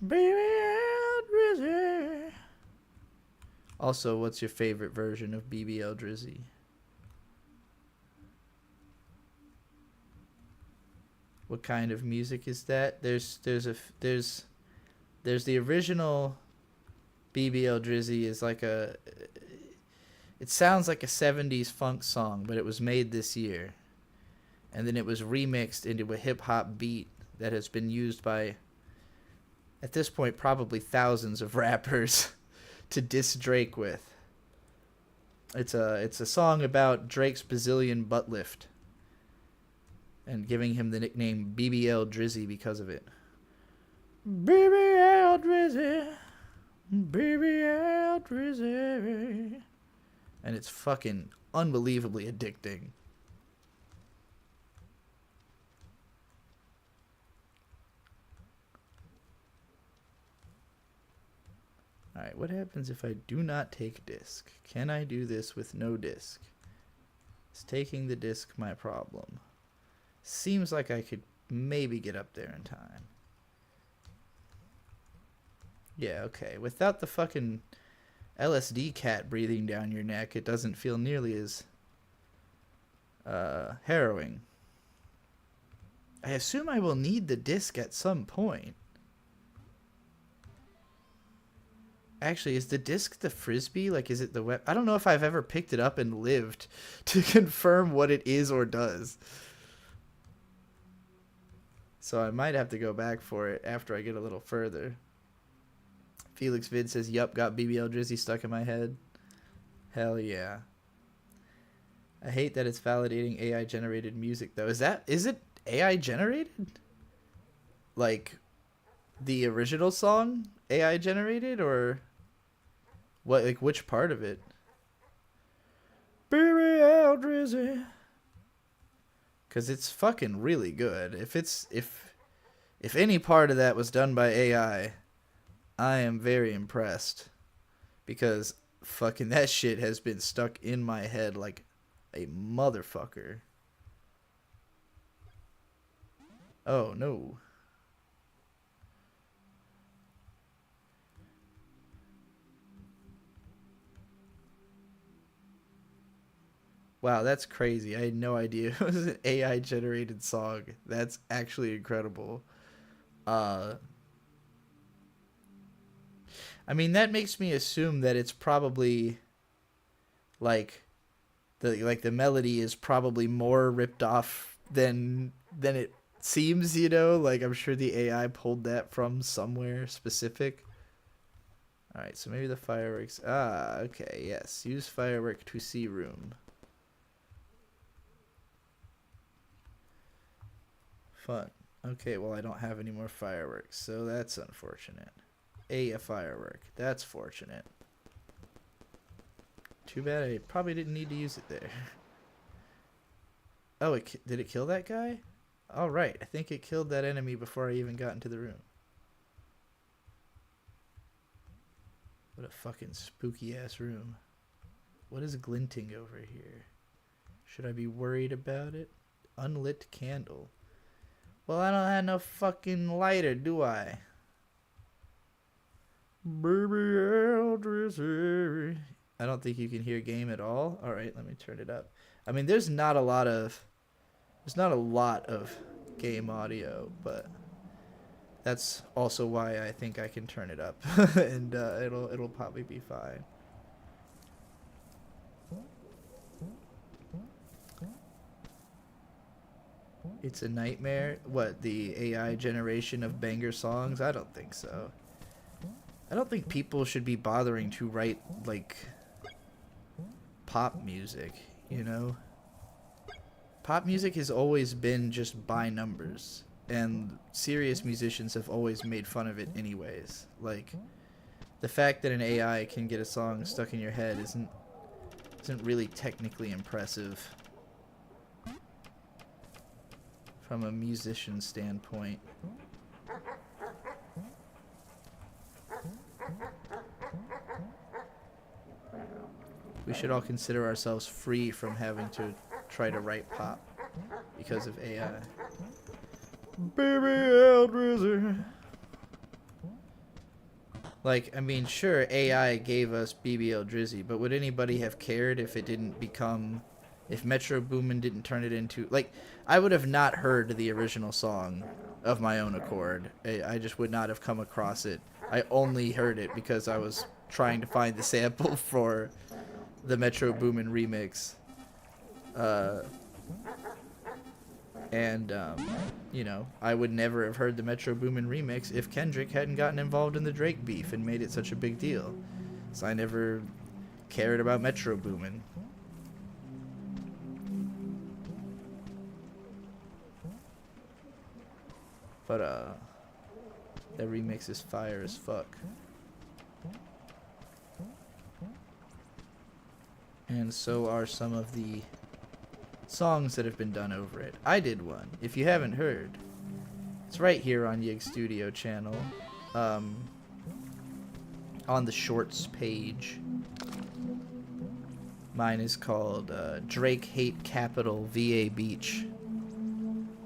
BBL Drizzy. Also, what's your favorite version of BBL Drizzy? What kind of music is that? There's the original BBL Drizzy is like a, it sounds like a 70s funk song, but it was made this year. And then it was remixed into a hip hop beat that has been used by, at this point, probably thousands of rappers to diss Drake with. It's a song about Drake's bazillion butt lift and giving him the nickname BBL Drizzy because of it. BBL Drizzy, BBL Drizzy. And it's fucking unbelievably addicting. Alright, what happens if I do not take disc? Can I do this with no disc? Is taking the disc my problem? Seems like I could maybe get up there in time. Yeah, okay. Without the fucking LSD cat breathing down your neck, it doesn't feel nearly as harrowing. I assume I will need the disc at some point. Actually, is the disc the frisbee? Like, is it the web? I don't know if I've ever picked it up and lived to confirm what it is or does. So I might have to go back for it after I get a little further. Felix Vid says, yup, got BBL Drizzy stuck in my head. Hell yeah. I hate that it's validating AI generated music though. Is it AI generated? Like the original song AI generated, or what, like which part of it? BBL Drizzy. Cause it's fucking really good. If If any part of that was done by I am very impressed. Because fucking that shit has been stuck in my head like a motherfucker. Oh, no. Wow, that's crazy. I had no idea it was an AI generated song. That's actually incredible. Uh I mean, that makes me assume that it's probably like the melody is probably more ripped off than it seems, you know? Like I'm sure the AI pulled that from somewhere specific. All right, so maybe the fireworks. Ah, okay, yes. Use firework to see room. Fun. Okay, well I don't have any more fireworks, so that's unfortunate. A firework. That's fortunate. Too bad I probably didn't need to use it there. Oh, did it kill that guy? All right, I think it killed that enemy before I even got into the room. What a fucking spooky ass room. What is glinting over here? Should I be worried about it? Unlit candle. Well, I don't have no fucking lighter, do I? Baby Eldridge. I don't think you can hear game at all. All right, let me turn it up. I mean, there's not a lot of game audio, but that's also why I think I can turn it up, and it'll probably be fine. It's a nightmare. What, the AI generation of banger songs? I don't think so. I don't think people should be bothering to write like pop music, you know? Pop music has always been just by numbers, and serious musicians have always made fun of it anyways. Like, the fact that an AI can get a song stuck in your head isn't really technically impressive from a musician standpoint. We should all consider ourselves free from having to try to write pop because of AI. Baby Eldridge. Like, I mean, sure, AI gave us BBL Drizzy, but would anybody have cared if it didn't become... If Metro Boomin didn't turn it into... Like, I would have not heard the original song of my own accord. I just would not have come across it. I only heard it because I was trying to find the sample for the Metro Boomin remix. You know, I would never have heard the Metro Boomin remix if Kendrick hadn't gotten involved in the Drake beef and made it such a big deal. So I never cared about Metro Boomin. But, that remix is fire as fuck. And so are some of the songs that have been done over it. I did one. If you haven't heard, it's right here on Yig Studio channel. On the shorts page. Mine is called Drake Hate Capital VA Beach.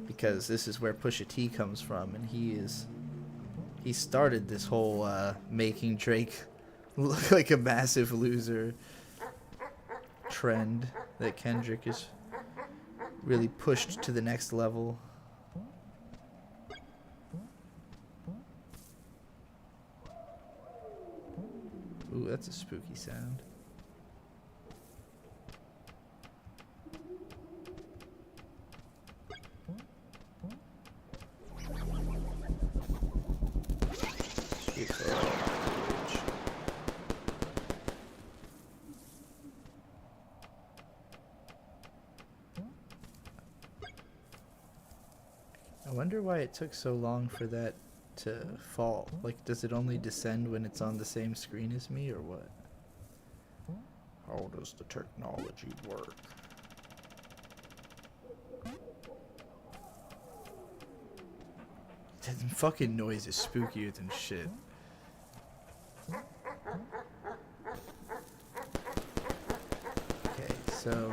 Because this is where Pusha T comes from, and he started this whole making Drake look like a massive loser trend that Kendrick is really pushed to the next level. Ooh, that's a spooky sound. I wonder why it took so long for that to fall. Like, does it only descend when it's on the same screen as me, or what? How does the technology work? That fucking noise is spookier than shit. Okay, so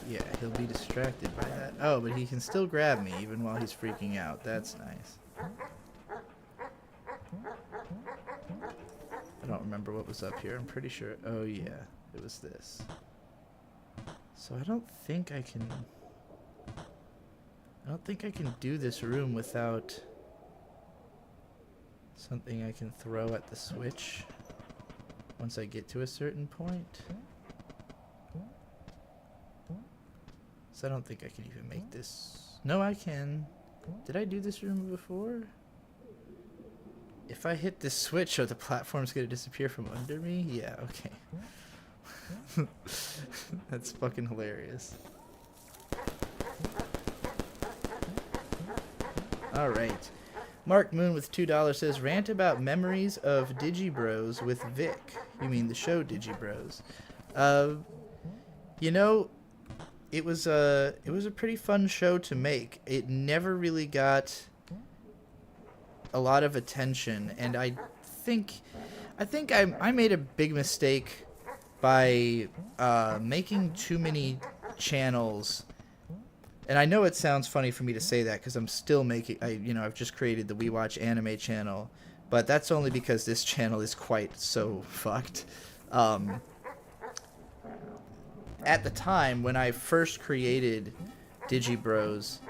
yeah, he'll be distracted by that. Oh, but he can still grab me even while he's freaking out. That's nice. I don't remember what was up here. I'm pretty sure. Oh yeah, it was this. So I don't think I can do this room without something I can throw at the switch once I get to a certain point. So I don't think I can even make this. No, I can. Did I do this room before? If I hit this switch, are the platforms gonna disappear from under me? Yeah, okay. That's fucking hilarious. Alright. Mark Moon with $2 says, rant about memories of Digibros with Vic. You mean the show Digibros. You know, it was a pretty fun show to make. It never really got a lot of attention, and I think I made a big mistake by making too many channels. And I know it sounds funny for me to say that because I'm still making, I've just created the We Watch Anime channel, but that's only because this channel is quite so fucked. At the time when I first created Digibros,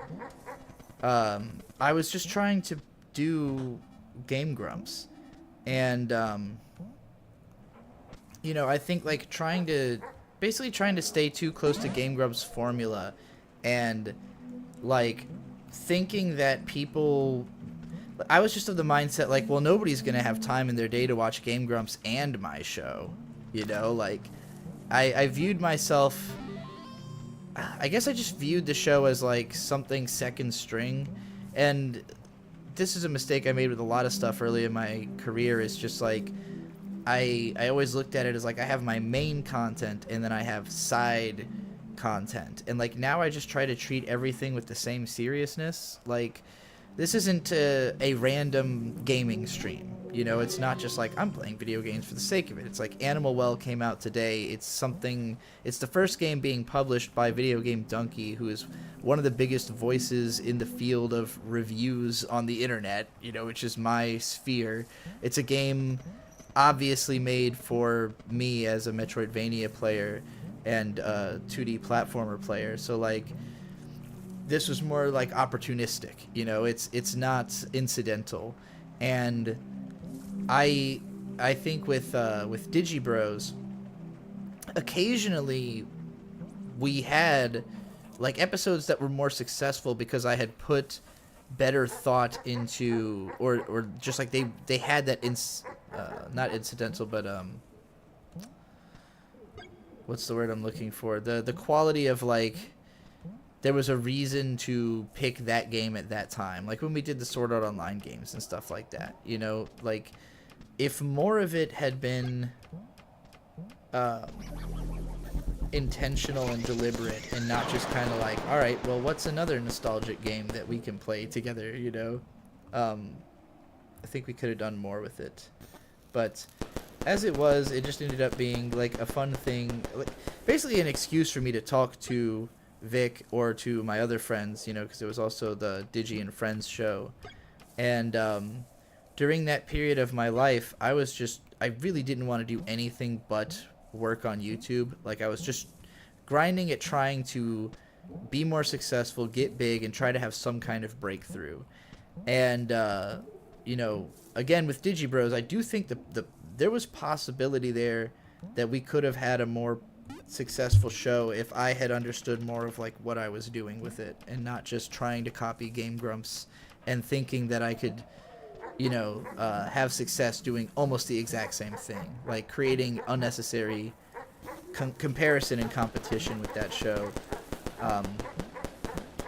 I was just trying to do Game Grumps, and I think like trying to stay too close to Game Grumps formula, and like thinking that I was just of the mindset like, well, nobody's gonna have time in their day to watch Game Grumps and my show, like I viewed myself, I guess I just viewed the show as like something second string. And this is a mistake I made with a lot of stuff early in my career. Is just like I always looked at it as like I have my main content and then I have side content, and like now I just try to treat everything with the same seriousness. Like this isn't a random gaming stream, it's not just like I'm playing video games for the sake of it. It's like Animal Well came out today. It's the first game being published by video game Dunkey, who is one of the biggest voices in the field of reviews on the internet, which is my sphere. It's a game obviously made for me as a Metroidvania player and 2D platformer player. So like this was more like opportunistic, it's not incidental. And I think with Digibros, occasionally we had like episodes that were more successful because I had put better thought into, or just like they had that not incidental, but what's the word I'm looking for? The quality of like there was a reason to pick that game at that time. Like when we did the Sword Art Online games and stuff like that, like if more of it had been intentional and deliberate and not just kind of like, all right, well, what's another nostalgic game that we can play together, I think we could have done more with it. But as it was, it just ended up being like a fun thing, like basically an excuse for me to talk to Vic or to my other friends, because it was also the Digi and Friends show. And during that period of my life, I really didn't want to do anything but work on YouTube. Like I was just grinding at trying to be more successful, get big, and try to have some kind of breakthrough. And again with Digibros, I do think there was possibility there that we could have had a more successful show if I had understood more of like what I was doing with it, and not just trying to copy Game Grumps and thinking that I could have success doing almost the exact same thing, like creating unnecessary comparison and competition with that show,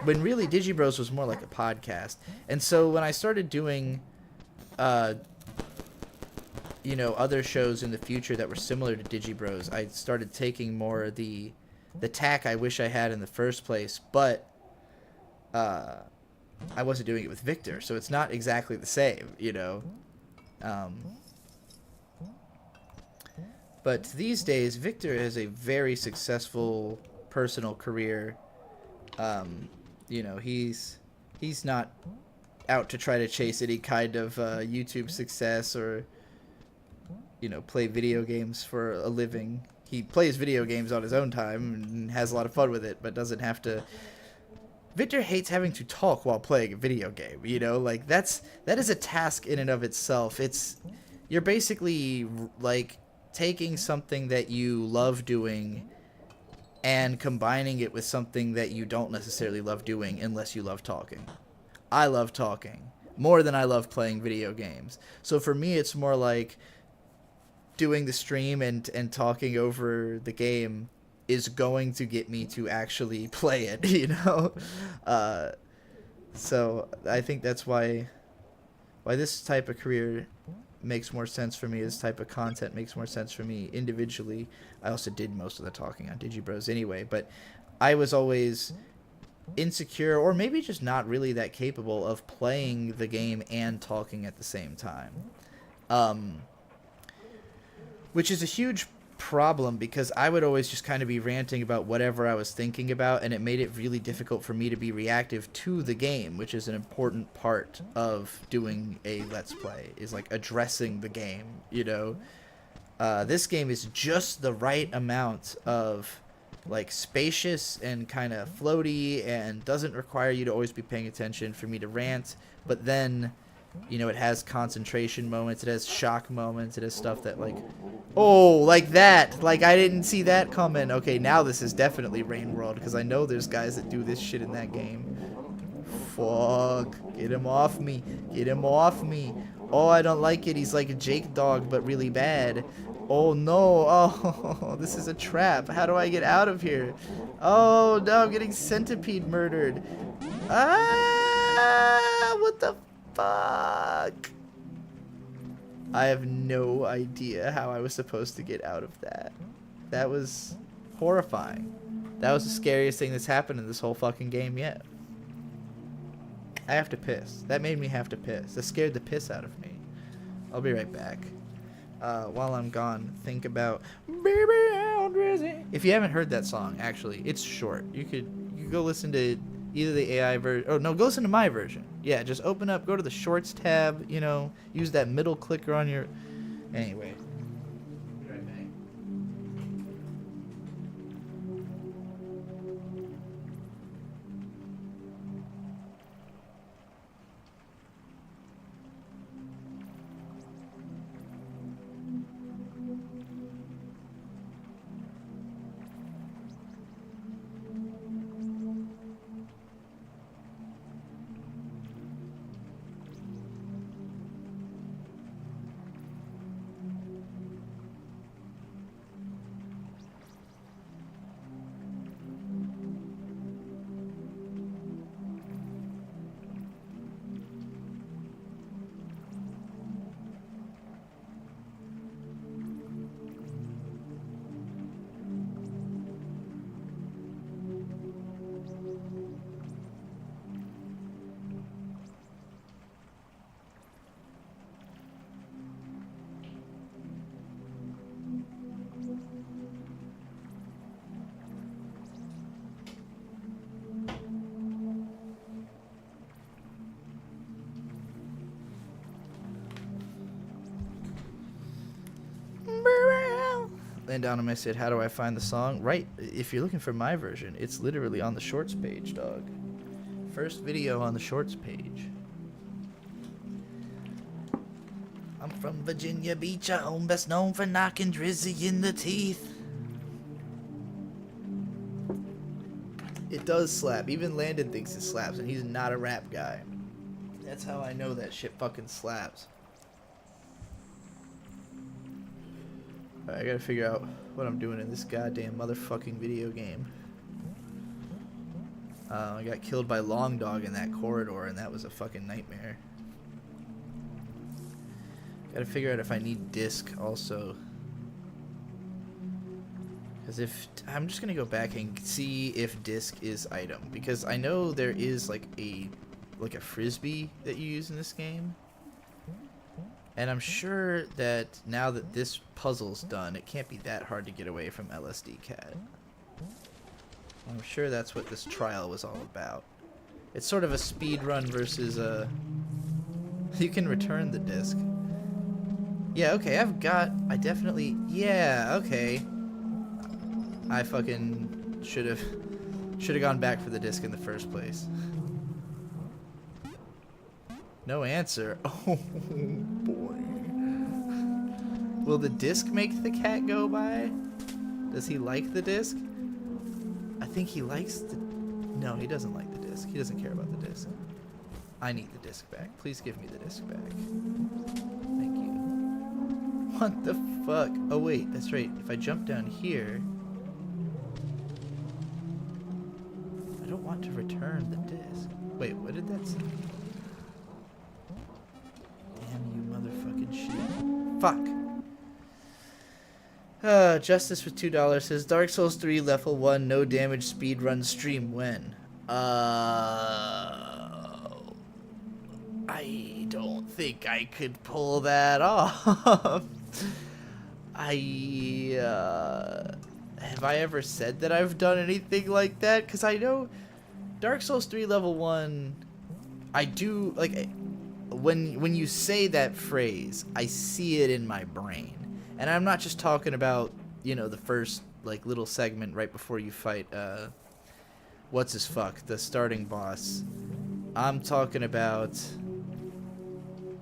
when really Digibros was more like a podcast. And so when I started doing other shows in the future that were similar to Digibros, I started taking more the tack I wish I had in the first place, but I wasn't doing it with Victor, so it's not exactly the same, you know. But these days, Victor has a very successful personal career. You know, he's not out to try to chase any kind of YouTube success or, you know, play video games for a living. He plays video games on his own time and has a lot of fun with it, but doesn't have to. Victor hates having to talk while playing a video game, you know? Like, that is a task in and of itself. You're basically, like, taking something that you love doing and combining it with something that you don't necessarily love doing unless you love talking. I love talking more than I love playing video games. So for me, it's more like doing the stream and talking over the game is going to get me to actually play it, you know? So I think that's why this type of career makes more sense for me. This type of content makes more sense for me individually. I also did most of the talking on DigiBros anyway, but I was always insecure, or maybe just not really that capable of playing the game and talking at the same time. Which is a huge problem because I would always just kind of be ranting about whatever I was thinking about, and it made it really difficult for me to be reactive to the game, which is an important part of doing a Let's Play, is like addressing the game, you know? This game is just the right amount of like spacious and kind of floaty and doesn't require you to always be paying attention for me to rant, but then, you know, it has concentration moments, it has shock moments, it has stuff that like, oh, like that, like I didn't see that coming. Okay, now this is definitely Rain World, because I know there's guys that do this shit in that game. Fuck, get him off me, get him off me. Oh, I don't like it, he's like a Jake dog but really bad. Oh no, oh, this is a trap. How do I get out of here? Oh no, I'm getting centipede murdered. Ah, what the fuck? I have no idea how I was supposed to get out of that. That was horrifying. That was the scariest thing that's happened in this whole fucking game yet. I have to piss. That made me have to piss. That scared the piss out of me. I'll be right back. While I'm gone, think about Baby I'm Drizzy. If you haven't heard that song, actually, it's short. You could go listen to either the AI version. Oh no, go listen to my version. Yeah, just open up, go to the Shorts tab. You know, use that middle clicker on your. Anyway. Be right back. Laying down on my sit, how do I find the song? Right, if you're looking for my version, it's literally on the Shorts page, dog. First video on the Shorts page. I'm from Virginia Beach, a home best known for knocking Drizzy in the teeth. It does slap. Even Landon thinks it slaps, and he's not a rap guy. That's how I know that shit fucking slaps. I gotta figure out what I'm doing in this goddamn motherfucking video game. I got killed by Long Dog in that corridor, and that was a fucking nightmare. Gotta figure out if I need disc also. Because if... I'm just gonna go back and see if disc is item. Because I know there is like a like a frisbee that you use in this game. And I'm sure that now that this puzzle's done, it can't be that hard to get away from LSD Cat. I'm sure that's what this trial was all about. It's sort of a speed run versus a... You can return the disc. Yeah, okay, I definitely... Yeah, okay. I fucking should have gone back for the disc in the first place. No answer. Oh, boy. Will the disc make the cat go by? Does he like the disc? I think he likes the... No, he doesn't like the disc. He doesn't care about the disc. I need the disc back. Please give me the disc back. Thank you. What the fuck? Oh, wait. That's right. If I jump down here... I don't want to return the disc. Wait, what did that say? Damn you motherfucking shit. Fuck. Justice with $2 says Dark Souls 3 level 1 no damage speedrun stream when? I don't think I could pull that off. Have I ever said that I've done anything like that? Because I know Dark Souls 3 level 1, I do, like, when you say that phrase, I see it in my brain. And I'm not just talking about, you know, the first, like, little segment right before you fight, what's his fuck, the starting boss. I'm talking about,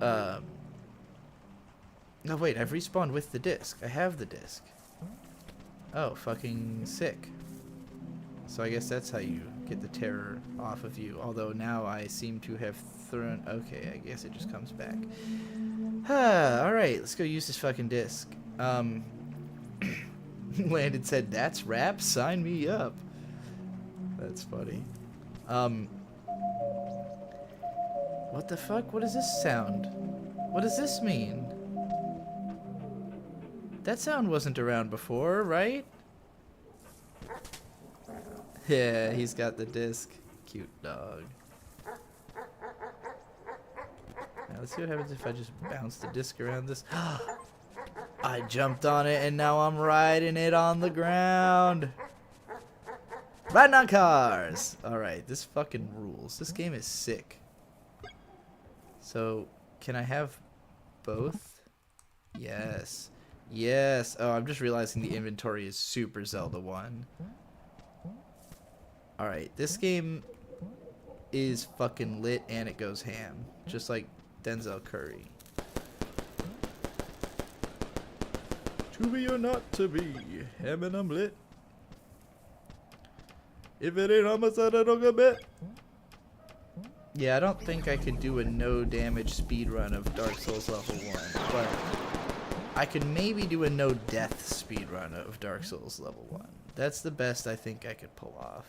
no, wait, I've respawned with the disc. I have the disc. Oh, fucking sick. So I guess that's how you get the terror off of you. Although now I seem to have thrown... Okay, I guess it just comes back. Alright, let's go use this fucking disc. Landon said, that's rap? Sign me up. That's funny. What the fuck? What is this sound? What does this mean? That sound wasn't around before, right? Yeah, he's got the disc. Cute dog. Now let's see what happens if I just bounce the disc around this. I jumped on it and now I'm riding it on the ground. Riding on cars! Alright, this fucking rules. This game is sick. So, can I have both? Yes. Yes. Oh, I'm just realizing the inventory is super Zelda 1. Alright, this game is fucking lit and it goes ham. Just like Denzel Curry. To be or not to be, ham and I'm lit. If it ain't homicide, I don't get bit. Yeah, I don't think I could do a no damage speedrun of Dark Souls level 1, but I could maybe do a no death speedrun of Dark Souls level 1. That's the best I think I could pull off.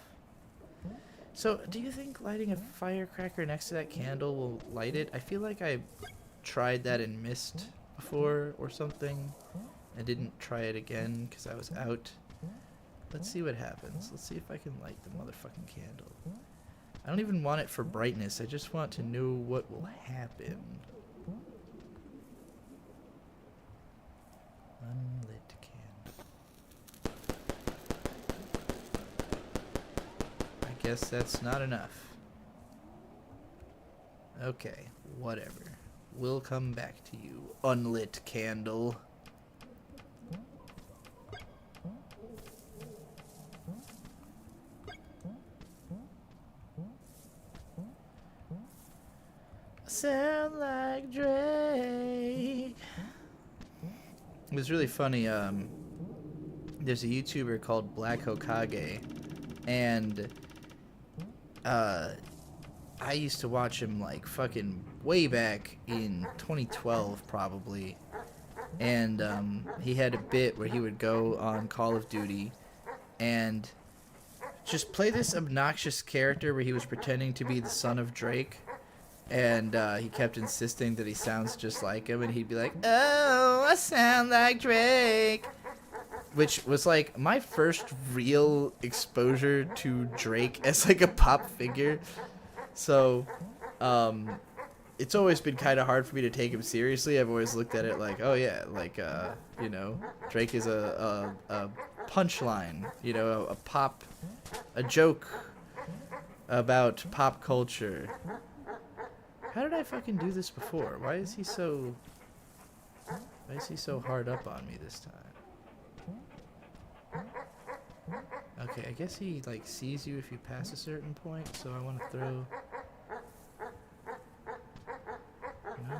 So, do you think lighting a firecracker next to that candle will light it? I feel like I tried that and missed before or something. I didn't try it again because I was out. Let's see what happens. Let's see if I can light the motherfucking candle. I don't even want it for brightness. I just want to know what will happen. Unlit candle. I guess that's not enough. Okay, whatever. We'll come back to you, unlit candle. Sound like Drake. It was really funny. There's a YouTuber called Black Hokage, and I used to watch him like fucking way back in 2012 probably, and he had a bit where he would go on Call of Duty and just play this obnoxious character where he was pretending to be the son of Drake. And he kept insisting that he sounds just like him, and he'd be like, "Oh, I sound like Drake," which was like my first real exposure to Drake as like a pop figure. So Um, it's always been kind of hard for me to take him seriously. I've always looked at it like, oh yeah, like you know, Drake is a punchline, you know, a joke about pop culture. How did I fucking do this before? Why is he so hard up on me this time? Okay, I guess he like sees you if you pass a certain point, so I want to throw. No.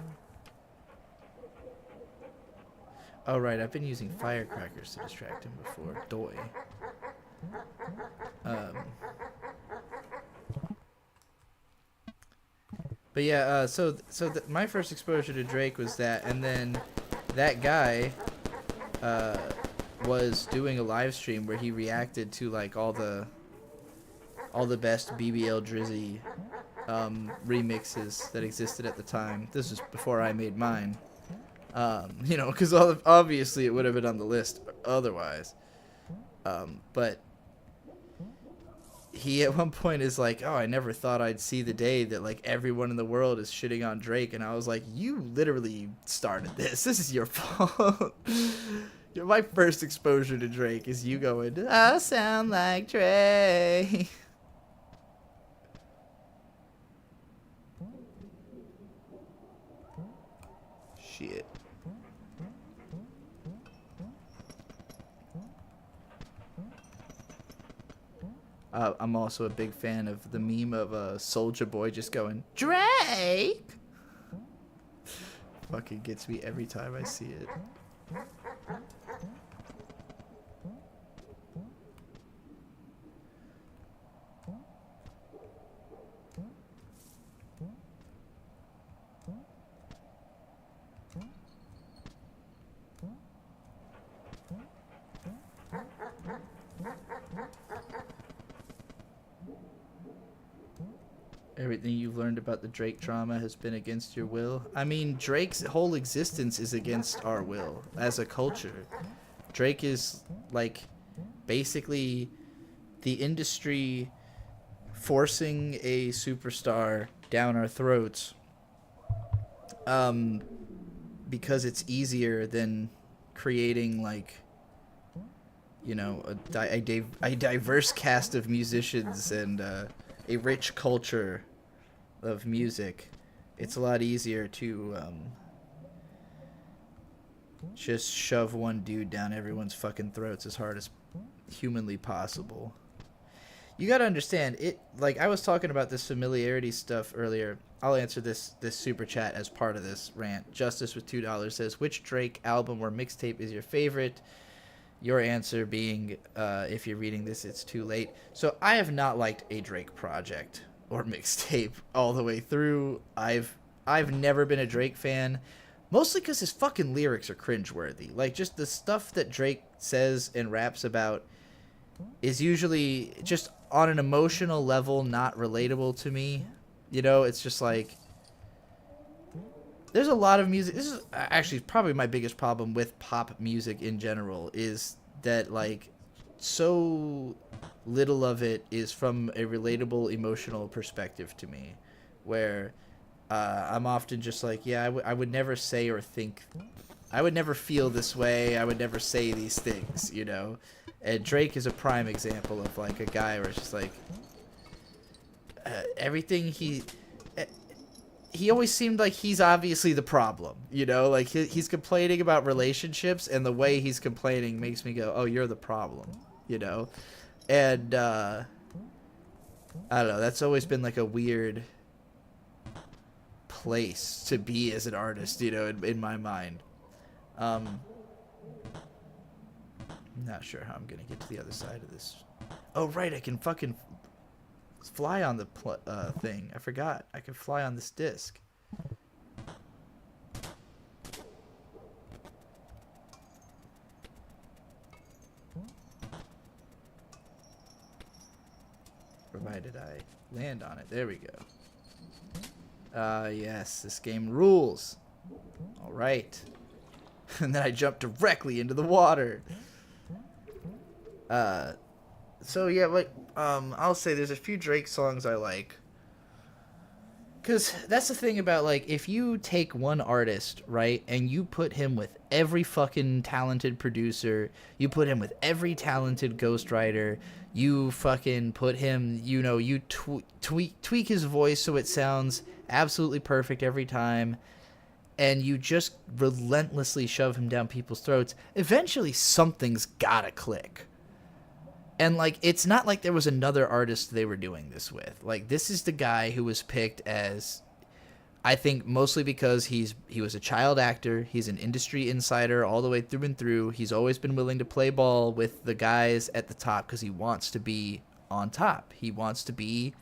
Oh right, I've been using firecrackers to distract him before. Doy. But yeah, my first exposure to Drake was that, and then that guy was doing a live stream where he reacted to like all the best BBL Drizzy remixes that existed at the time. This was before I made mine. You know, because obviously it would have been on the list otherwise. But he at one point is like, oh, I never thought I'd see the day that like everyone in the world is shitting on Drake. And I was like, you literally started this. This is your fault. My first exposure to Drake is you going, I sound like Drake. Shit. I'm also a big fan of the meme of Soulja Boy just going, Drake! Fucking gets me every time I see it. Everything you've learned about the Drake drama has been against your will. I mean, Drake's whole existence is against our will as a culture. Drake is like basically the industry forcing a superstar down our throats because it's easier than creating like, you know, a diverse cast of musicians and a rich culture of music. It's a lot easier to just shove one dude down everyone's fucking throats as hard as humanly possible. You gotta understand it. Like I was talking about this familiarity stuff earlier. I'll answer this super chat as part of this rant. Justice with $2 says, which Drake album or mixtape is your favorite? Your answer being, if you're reading this, it's too late. So I have not liked a Drake project or mixtape all the way through. I've never been a Drake fan, mostly because his fucking lyrics are cringeworthy. Like, just the stuff that Drake says and raps about is usually just on an emotional level not relatable to me. You know, it's just like, there's a lot of music. This is actually probably my biggest problem with pop music in general, is that like so little of it is from a relatable emotional perspective to me, where I'm often just like, yeah, I would never say or think, I would never feel this way, I would never say these things, you know. And Drake is a prime example of like a guy where it's just like everything he always seemed like he's obviously the problem, you know, like he's complaining about relationships, and the way he's complaining makes me go, oh, you're the problem, you know. And I don't know, that's always been like a weird place to be as an artist, you know, in my mind. I'm not sure how I'm gonna get to the other side of this. Oh right, I can fucking fly on the thing. I forgot. I can fly on this disc. Provided I land on it. There we go. Yes, this game rules. All right. And then I jump directly into the water. So yeah, like I'll say there's a few Drake songs I like. Because that's the thing about, like, if you take one artist, right, and you put him with every fucking talented producer, you put him with every talented ghostwriter, you fucking put him, you know, you tweak his voice so it sounds absolutely perfect every time, and you just relentlessly shove him down people's throats, eventually something's gotta click. And, like, it's not like there was another artist they were doing this with. Like, this is the guy who was picked as, I think, mostly because he was a child actor. He's an industry insider all the way through and through. He's always been willing to play ball with the guys at the top because he wants to be on top. He wants to be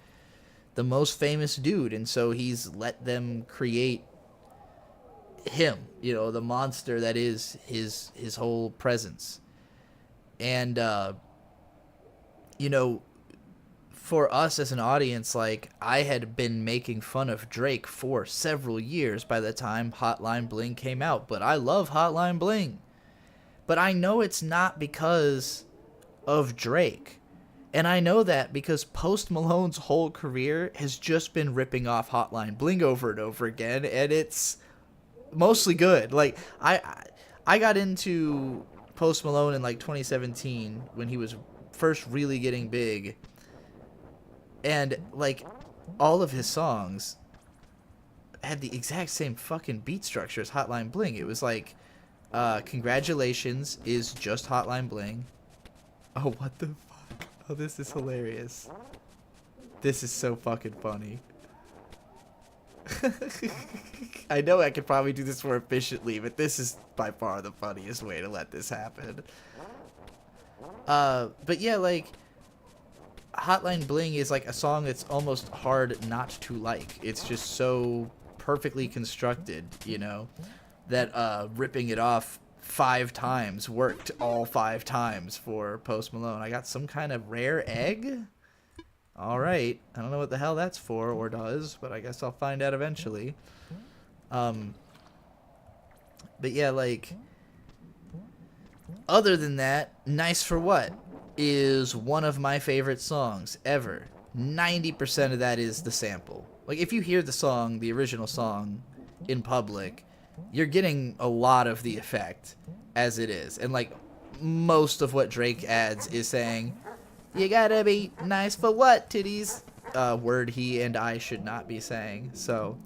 the most famous dude. And so he's let them create him, you know, the monster that is his whole presence. And, you know, for us as an audience, like, I had been making fun of Drake for several years by the time Hotline Bling came out, but I love Hotline Bling. But I know it's not because of Drake. And I know that because Post Malone's whole career has just been ripping off Hotline Bling over and over again, and it's mostly good. Like, I got into Post Malone in, like, 2017 when he was first really getting big, and, like, all of his songs had the exact same fucking beat structure as Hotline Bling. It was like, Congratulations is just Hotline Bling. Oh, what the fuck? Oh, this is hilarious. This is so fucking funny. I know I could probably do this more efficiently, but this is by far the funniest way to let this happen. But yeah, like, Hotline Bling is like a song that's almost hard not to like. It's just so perfectly constructed, you know, that ripping it off 5 times worked all 5 times for Post Malone. I got some kind of rare egg? Alright, I don't know what the hell that's for or does, but I guess I'll find out eventually. But yeah, like, other than that, Nice for What is one of my favorite songs ever. 90% of that is the sample. Like, if you hear the song, the original song, in public, you're getting a lot of the effect as it is. And, like, most of what Drake adds is saying, you gotta be nice for what, titties? Word he and I should not be saying. So,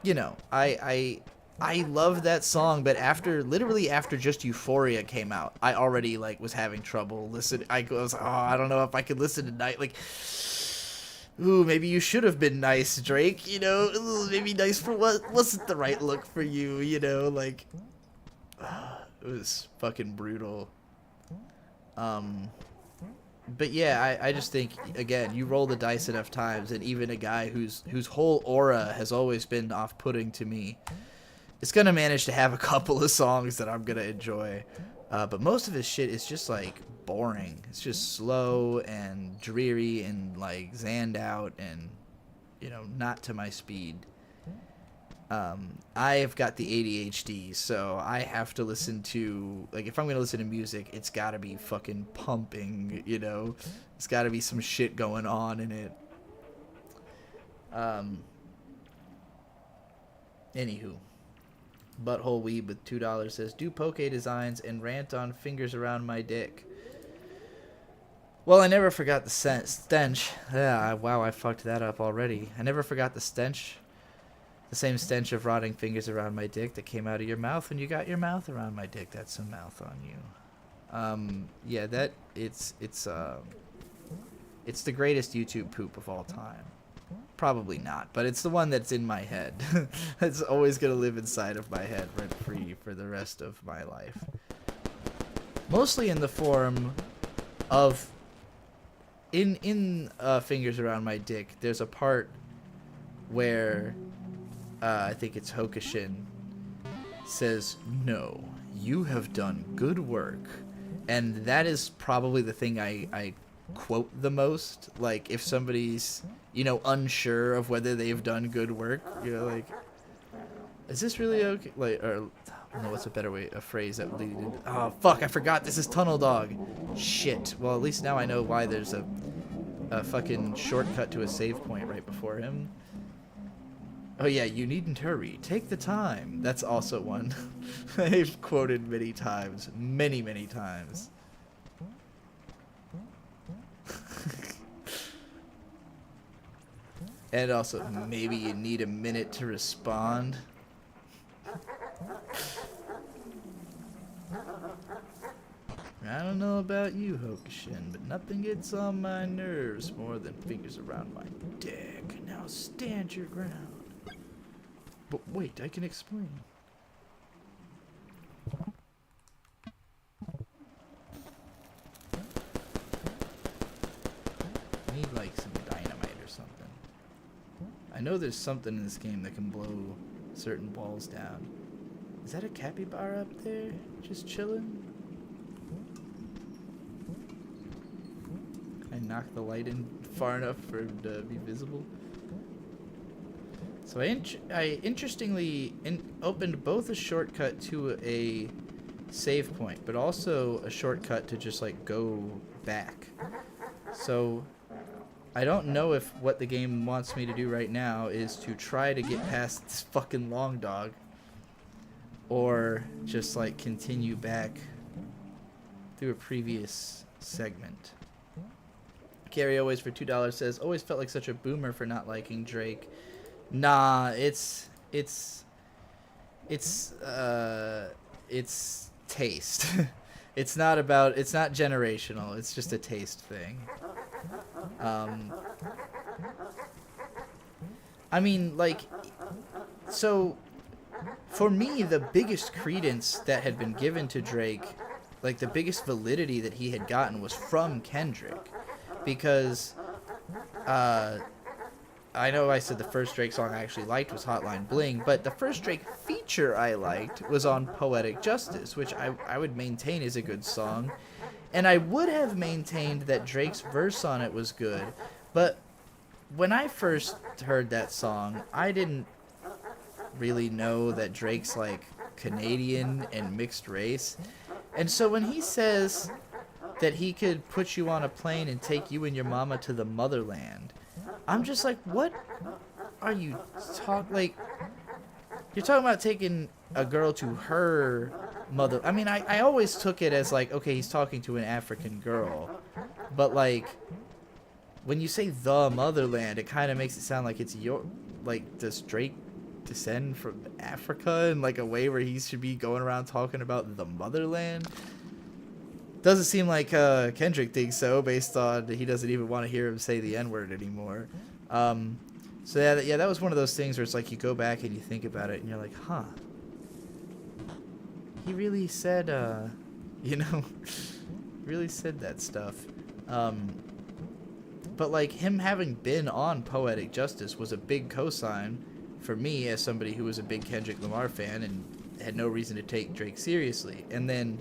you know, I love that song, but literally after just Euphoria came out, I already, like, was having trouble listening. I was, oh, I don't know if I could listen tonight. Like, ooh, maybe you should have been nice, Drake, you know? Ooh, maybe nice for what wasn't the right look for you, you know? Like, it was fucking brutal. But yeah, I just think, again, you roll the dice enough times, and even a guy whose whole aura has always been off-putting to me, it's gonna manage to have a couple of songs that I'm gonna enjoy. But most of his shit is just, like, boring. It's just slow and dreary and, like, zanned out and, you know, not to my speed. I've got the ADHD, so I have to listen to, like, if I'm gonna listen to music, it's gotta be fucking pumping, you know? It's gotta be some shit going on in it. Anywho. Butthole Weeb with $2 says, do poke designs and rant on fingers around my dick. Well, I never forgot the stench. Yeah, wow, I fucked that up already. I never forgot the stench. The same stench of rotting fingers around my dick that came out of your mouth when you got your mouth around my dick. That's some mouth on you. Yeah, that it's the greatest YouTube poop of all time. Probably not, but it's the one that's in my head. It's always gonna live inside of my head rent free for the rest of my life. Mostly in the form of in Fingers Around My Dick, there's a part where I think it's Hokushin says, "No, you have done good work," and that is probably the thing I quote the most. Like, if somebody's, you know, unsure of whether they've done good work, you know, like, is this really okay? Like, or I don't know what's a better way, a phrase that lead. Oh fuck, I forgot. This is Tunnel Dog. Shit. Well, at least now I know why there's a a fucking shortcut to a save point right before him. Oh yeah, you needn't hurry. Take the time. That's also one I've quoted many times. Many, many times. And also, maybe you need a minute to respond. I don't know about you, Hokushin, but nothing gets on my nerves more than fingers around my dick. Now stand your ground. But wait, I can explain. I need like some dynamite or something. I know there's something in this game that can blow certain walls down. Is that a capybara up there? Just chilling? Can I knock the light in far enough for him to be visible? So I interestingly opened both a shortcut to a save point, but also a shortcut to just like go back. So I don't know if what the game wants me to do right now is to try to get past this fucking long dog, or just like continue back through a previous segment. Carrie Always for $2 says, always felt like such a boomer for not liking Drake. Nah, it's taste. It's not generational. It's just a taste thing. I mean, like, so for me, the biggest credence that had been given to Drake, like the biggest validity that he had gotten was from Kendrick, because I know I said the first Drake song I actually liked was Hotline Bling, but the first Drake feature I liked was on Poetic Justice, which I would maintain is a good song. And I would have maintained that Drake's verse on it was good, but when I first heard that song, I didn't really know that Drake's like Canadian and mixed race. And so when he says that he could put you on a plane and take you and your mama to the motherland, I'm just like, what are you like? You're talking about taking a girl to her mother. I mean, I always took it as like, okay, he's talking to an African girl, but like when you say the motherland, it kind of makes it sound like it's your, like, does Drake descend from Africa in like a way where he should be going around talking about the motherland? Doesn't seem like Kendrick thinks so, based on he doesn't even want to hear him say the N-word anymore. So yeah, that was one of those things where it's like you go back and you think about it and you're like, huh, he really said, really said that stuff. But like him having been on Poetic Justice was a big cosign for me as somebody who was a big Kendrick Lamar fan and had no reason to take Drake seriously. And then,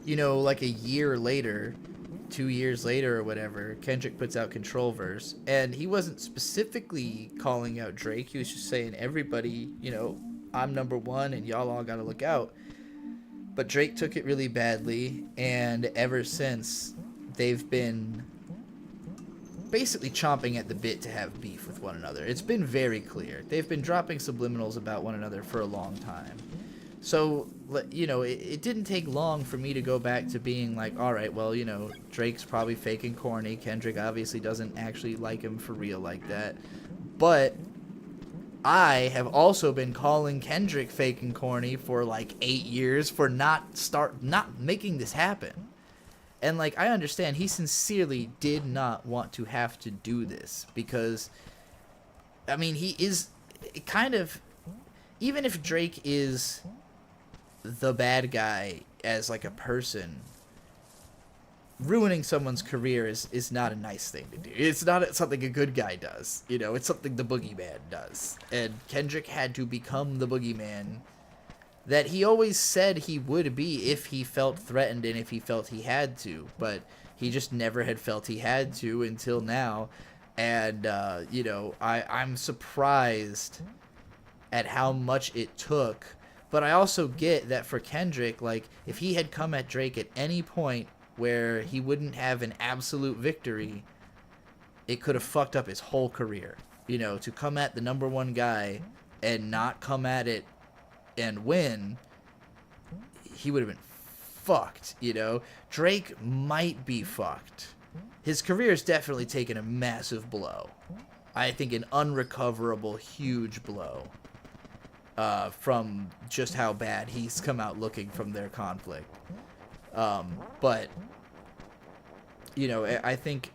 you know, like a year later, 2 years later or whatever, Kendrick puts out Control Verse, and he wasn't specifically calling out Drake. He was just saying, everybody, you know, I'm number one and y'all all gotta look out. But Drake took it really badly, and ever since, they've been basically chomping at the bit to have beef with one another. It's been very clear. They've been dropping subliminals about one another for a long time. So, you know, it didn't take long for me to go back to being like, all right, well, you know, Drake's probably fake and corny. Kendrick obviously doesn't actually like him for real like that. But I have also been calling Kendrick fake and corny for like 8 years for not making this happen. And like, I understand he sincerely did not want to have to do this, because I mean, he is kind of, even if Drake is the bad guy as like a person, ruining someone's career is not a nice thing to do. It's not something a good guy does, you know. It's something the boogeyman does, and Kendrick had to become the boogeyman that he always said he would be if he felt threatened and if he felt he had to, but he just never had felt he had to until now. And you know, I'm surprised at how much it took. But I also get that for Kendrick, like, if he had come at Drake at any point where he wouldn't have an absolute victory, it could have fucked up his whole career. You know, to come at the number one guy and not come at it and win, he would have been fucked, you know? Drake might be fucked. His career's definitely taken a massive blow. I think an unrecoverable, huge blow from just how bad he's come out looking from their conflict. But, you know, I think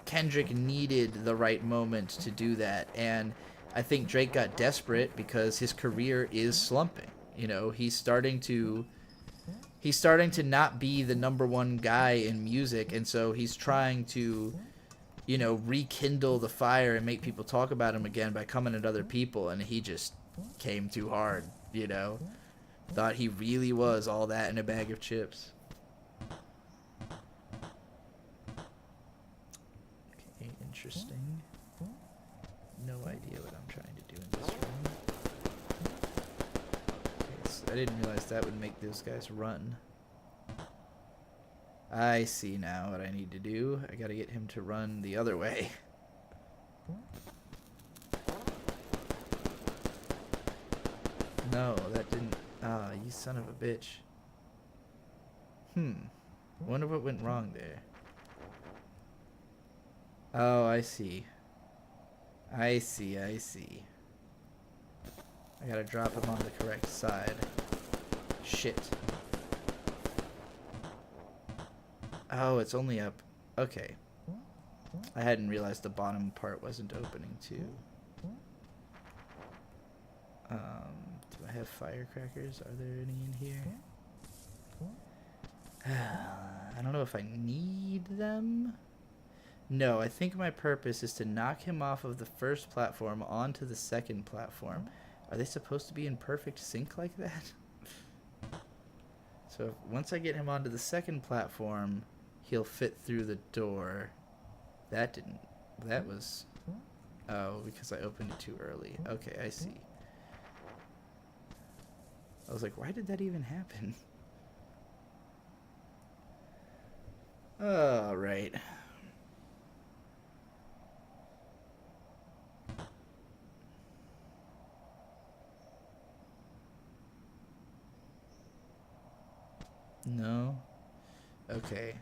Kendrick needed the right moment to do that, and I think Drake got desperate because his career is slumping. You know, he's starting to not be the number one guy in music, and so he's trying to, you know, rekindle the fire and make people talk about him again by coming at other people, and he just came too hard, you know. Thought he really was all that in a bag of chips. Okay, interesting. No idea what I'm trying to do in this room. Okay, so I didn't realize that would make those guys run. I see now what I need to do. I gotta get him to run the other way. No, that didn't... Ah, you son of a bitch. Wonder what went wrong there. Oh, I see. I see. I gotta drop him on the correct side. Shit. Oh, it's only up. Okay. I hadn't realized the bottom part wasn't opening too. Do I have firecrackers? Are there any in here? I don't know if I need them. No, I think my purpose is to knock him off of the first platform onto the second platform. Are they supposed to be in perfect sync like that? So once I get him onto the second platform, he'll fit through the door. That didn't... That was... Oh, because I opened it too early. Okay, I see. I was like, why did that even happen? Alright. No? Okay.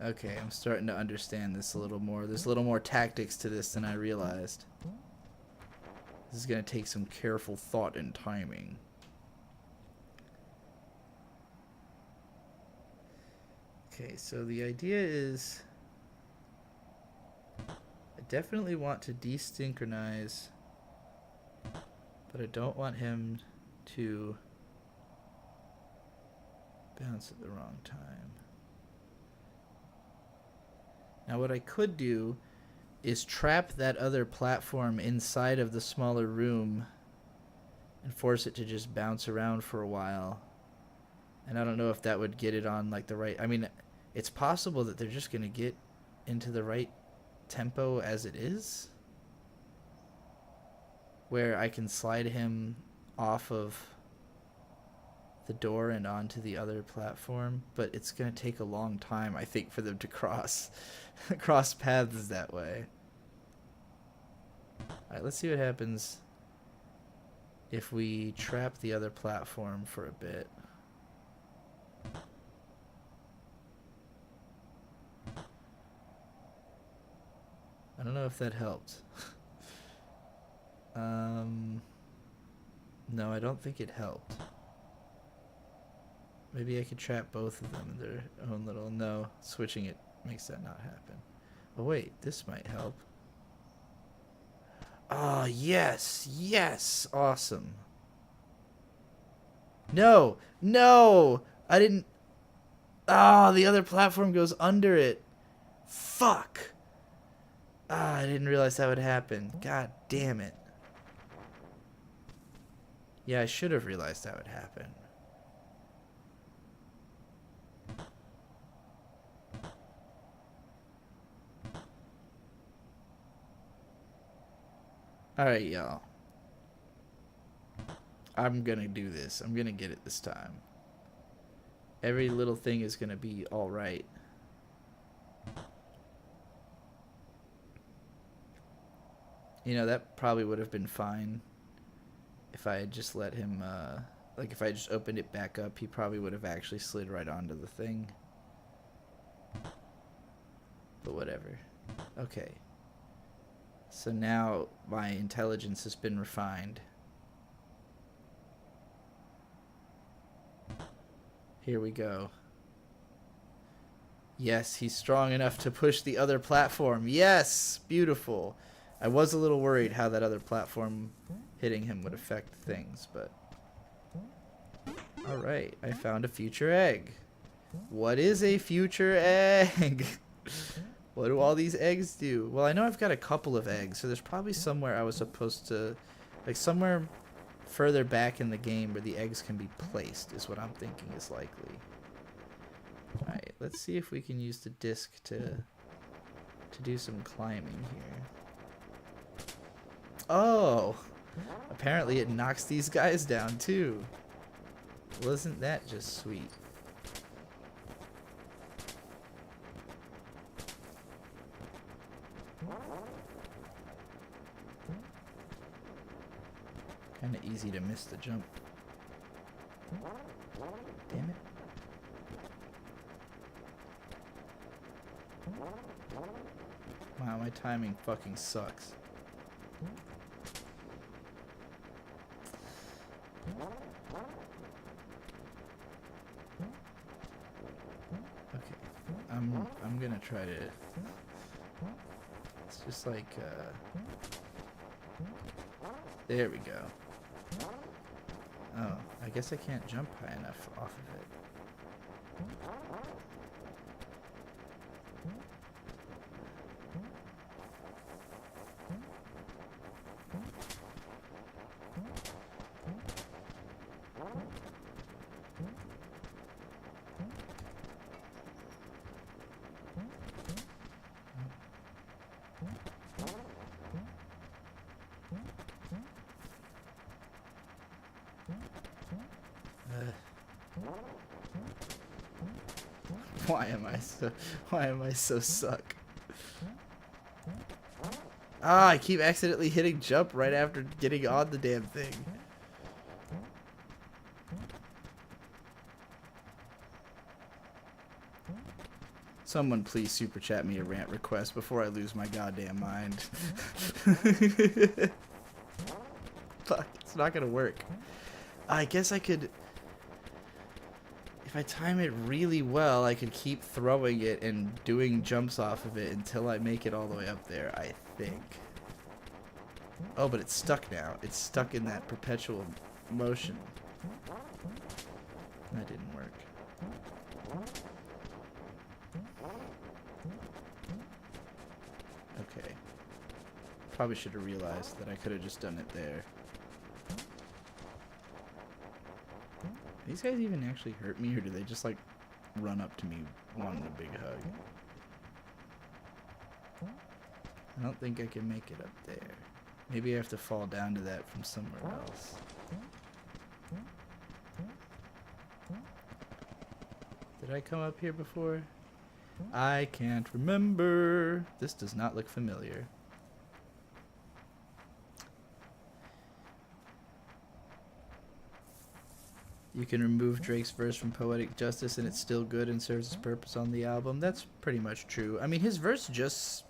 Okay, I'm starting to understand this a little more. There's a little more tactics to this than I realized. This is going to take some careful thought and timing. Okay, so the idea is... I definitely want to desynchronize, but I don't want him to bounce at the wrong time. Now what I could do is trap that other platform inside of the smaller room and force it to just bounce around for a while. And I don't know if that would get it on like the right... I mean, it's possible that they're just going to get into the right tempo as it is, where I can slide him off of the door and onto the other platform, but it's going to take a long time, I think, for them to cross paths that way. Alright, let's see what happens if we trap the other platform for a bit. I don't know if that helped. No, I don't think it helped. Maybe I could trap both of them in their own little... No, switching it makes that not happen. Oh wait, this might help. Oh, yes! Yes! Awesome. No! No! I didn't... Ah, the other platform goes under it. Fuck! Ah, I didn't realize that would happen. God damn it. Yeah, I should have realized that would happen. Alright, y'all. I'm gonna do this. I'm gonna get it this time. Every little thing is going to be all right. You know, that probably would have been fine if I had just let him, like if I just opened it back up, he probably would have actually slid right onto the thing. But whatever. Okay. So now my intelligence has been refined. Here we go. Yes, he's strong enough to push the other platform. Yes! Beautiful. I was a little worried how that other platform hitting him would affect things, but... Alright, I found a future egg. What is a future egg? What do all these eggs do? Well, I know I've got a couple of eggs, so there's probably somewhere I was supposed to... Like, somewhere further back in the game where the eggs can be placed is what I'm thinking is likely. Alright, let's see if we can use the disc to do some climbing here. Oh! Apparently it knocks these guys down too. Wasn't that just sweet? Kinda easy to miss the jump. Damn it. Wow, my timing fucking sucks. Okay, I'm gonna try to. It's just like there we go. Oh, I guess I can't jump high enough off of it. Why am I so suck? Ah, I keep accidentally hitting jump right after getting on the damn thing. Someone please super chat me a rant request before I lose my goddamn mind. Fuck, it's not gonna work. I guess I could... If I time it really well, I could keep throwing it and doing jumps off of it until I make it all the way up there, I think. Oh, but it's stuck now. It's stuck in that perpetual motion. That didn't work. Okay. Probably should have realized that I could have just done it there. These guys even actually hurt me, or do they just like run up to me wanting a big hug? I don't think I can make it up there. Maybe I have to fall down to that from somewhere else. Did I come up here before? I can't remember. This does not look familiar. You can remove Drake's verse from Poetic Justice and it's still good and serves its purpose on the album. That's pretty much true. I mean, his verse just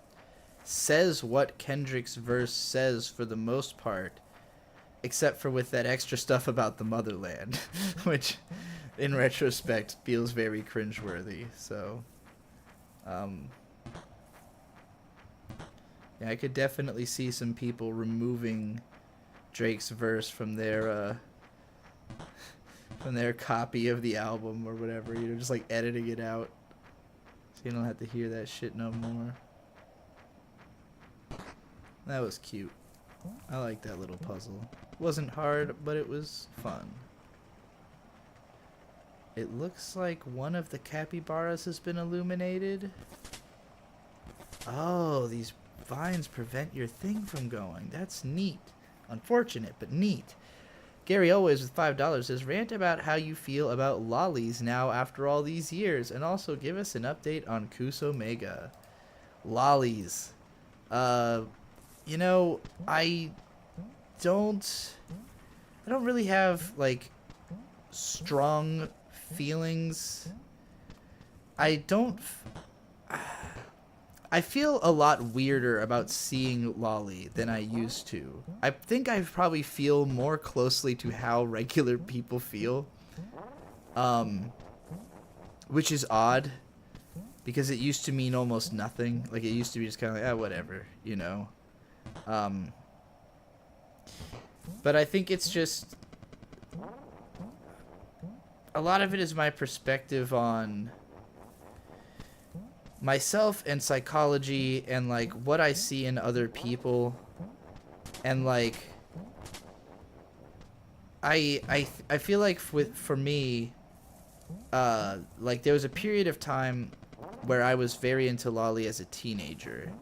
says what Kendrick's verse says for the most part, except for with that extra stuff about the motherland, which in retrospect feels very cringeworthy. So, yeah, I could definitely see some people removing Drake's verse from their copy of the album or whatever, you know, just like editing it out so you don't have to hear that shit no more. That was cute. I like that little puzzle. Wasn't hard, but it was fun. It looks like one of the capybaras has been illuminated. Oh, these vines prevent your thing from going. That's neat. Unfortunate, but neat. Gary Always with $5 says, rant about how you feel about lollies now after all these years, and also give us an update on Kusomega. Lollies. You know, I don't really have, like, strong feelings. I feel a lot weirder about seeing Lolly than I used to. I think I probably feel more closely to how regular people feel. Which is odd, because it used to mean almost nothing. Like, it used to be just kind of like, whatever, you know. But I think it's just, a lot of it is my perspective on myself and psychology and, like, what I see in other people. And, like, I feel like for me, like, there was a period of time where I was very into lolly as a teenager,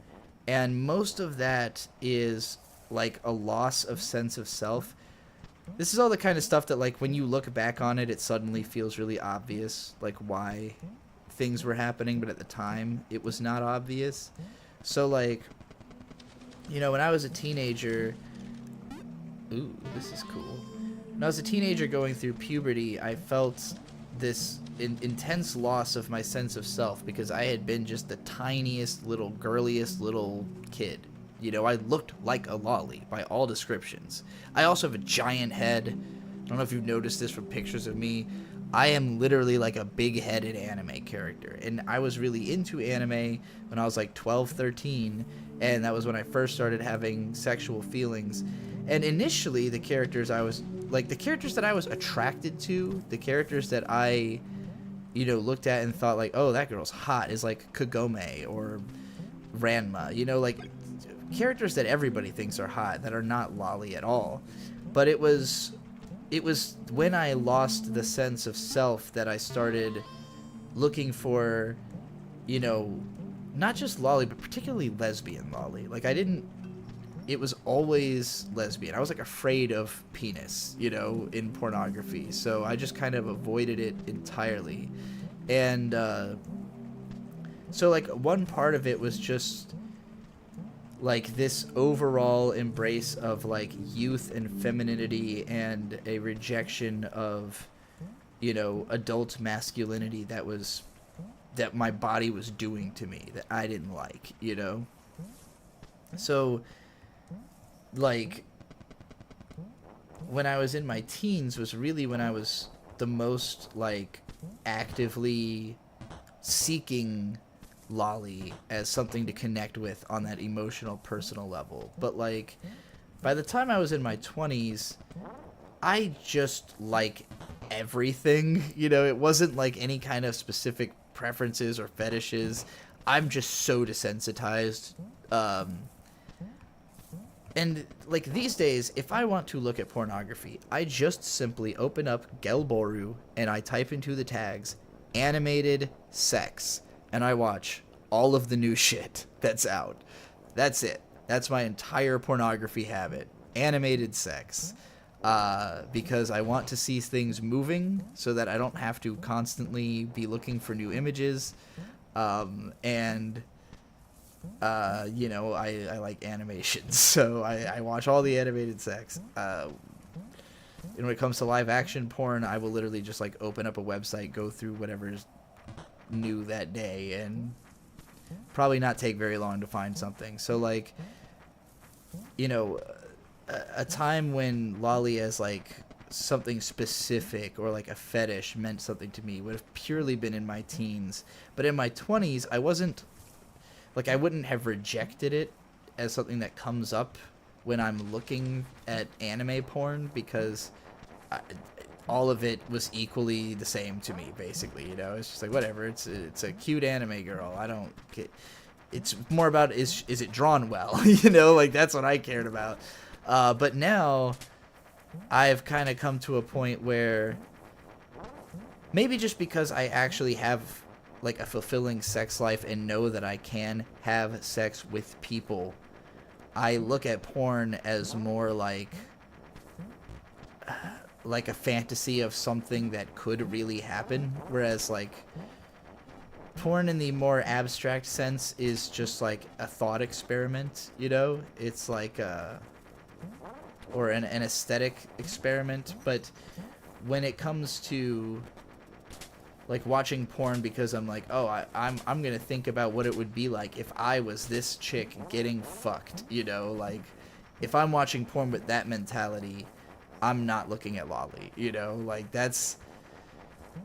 and most of that is like a loss of sense of self. This is all the kind of stuff that, like, when you look back on it, it suddenly feels really obvious, like, why things were happening, but at the time it was not obvious. So, like, you know, when I was a teenager, ooh, this is cool. When I was a teenager going through puberty, I felt this intense loss of my sense of self, because I had been just the tiniest little, girliest little kid. You know, I looked like a lolly by all descriptions. I also have a giant head. I don't know if you've noticed this from pictures of me. I am literally like a big-headed anime character. And I was really into anime when I was like 12, 13. And that was when I first started having sexual feelings. And initially, the characters that I was attracted to, the characters that I, you know, looked at and thought, like, oh, that girl's hot, is like Kagome or Ranma. You know, like, characters that everybody thinks are hot, that are not lolly at all. But it was when I lost the sense of self that I started looking for, you know, not just lolly, but particularly lesbian lolly. Like, it was always lesbian. I was, like, afraid of penis, you know, in pornography. So I just kind of avoided it entirely. And so, like, one part of it was just, like, this overall embrace of, like, youth and femininity and a rejection of, you know, adult masculinity that my body was doing to me, that I didn't like, you know? So, like, when I was in my teens was really when I was the most, like, actively seeking lolly as something to connect with on that emotional, personal level. But, like, by the time I was in my 20s, I just like everything, you know. It wasn't like any kind of specific preferences or fetishes. I'm just so desensitized. And, like, these days, if I want to look at pornography, I just simply open up Gelboru and I type into the tags animated sex, and I watch all of the new shit that's out. That's it. That's my entire pornography habit. Animated sex. Because I want to see things moving so that I don't have to constantly be looking for new images. You know, I like animations, so I watch all the animated sex. And when it comes to live action porn, I will literally just, like, open up a website, go through whatever's new that day, and probably not take very long to find something. So, like, you know, a time when lolly as, like, something specific or, like, a fetish meant something to me would have purely been in my teens. But in my 20s, I wasn't, like, I wouldn't have rejected it as something that comes up when I'm looking at anime porn, because all of it was equally the same to me, basically, you know. It's just like, whatever, it's a cute anime girl. I don't get, it's more about, is it drawn well? You know, like, that's what I cared about. But now I've kind of come to a point where, maybe just because I actually have, like, a fulfilling sex life and know that I can have sex with people, I look at porn as more like like a fantasy of something that could really happen, whereas like porn in the more abstract sense is just like a thought experiment, you know? It's like or an aesthetic experiment, but when it comes to like watching porn because I'm like, oh, I'm gonna think about what it would be like if I was this chick getting fucked, you know, like if I'm watching porn with that mentality, I'm not looking at lolly, you know, like that's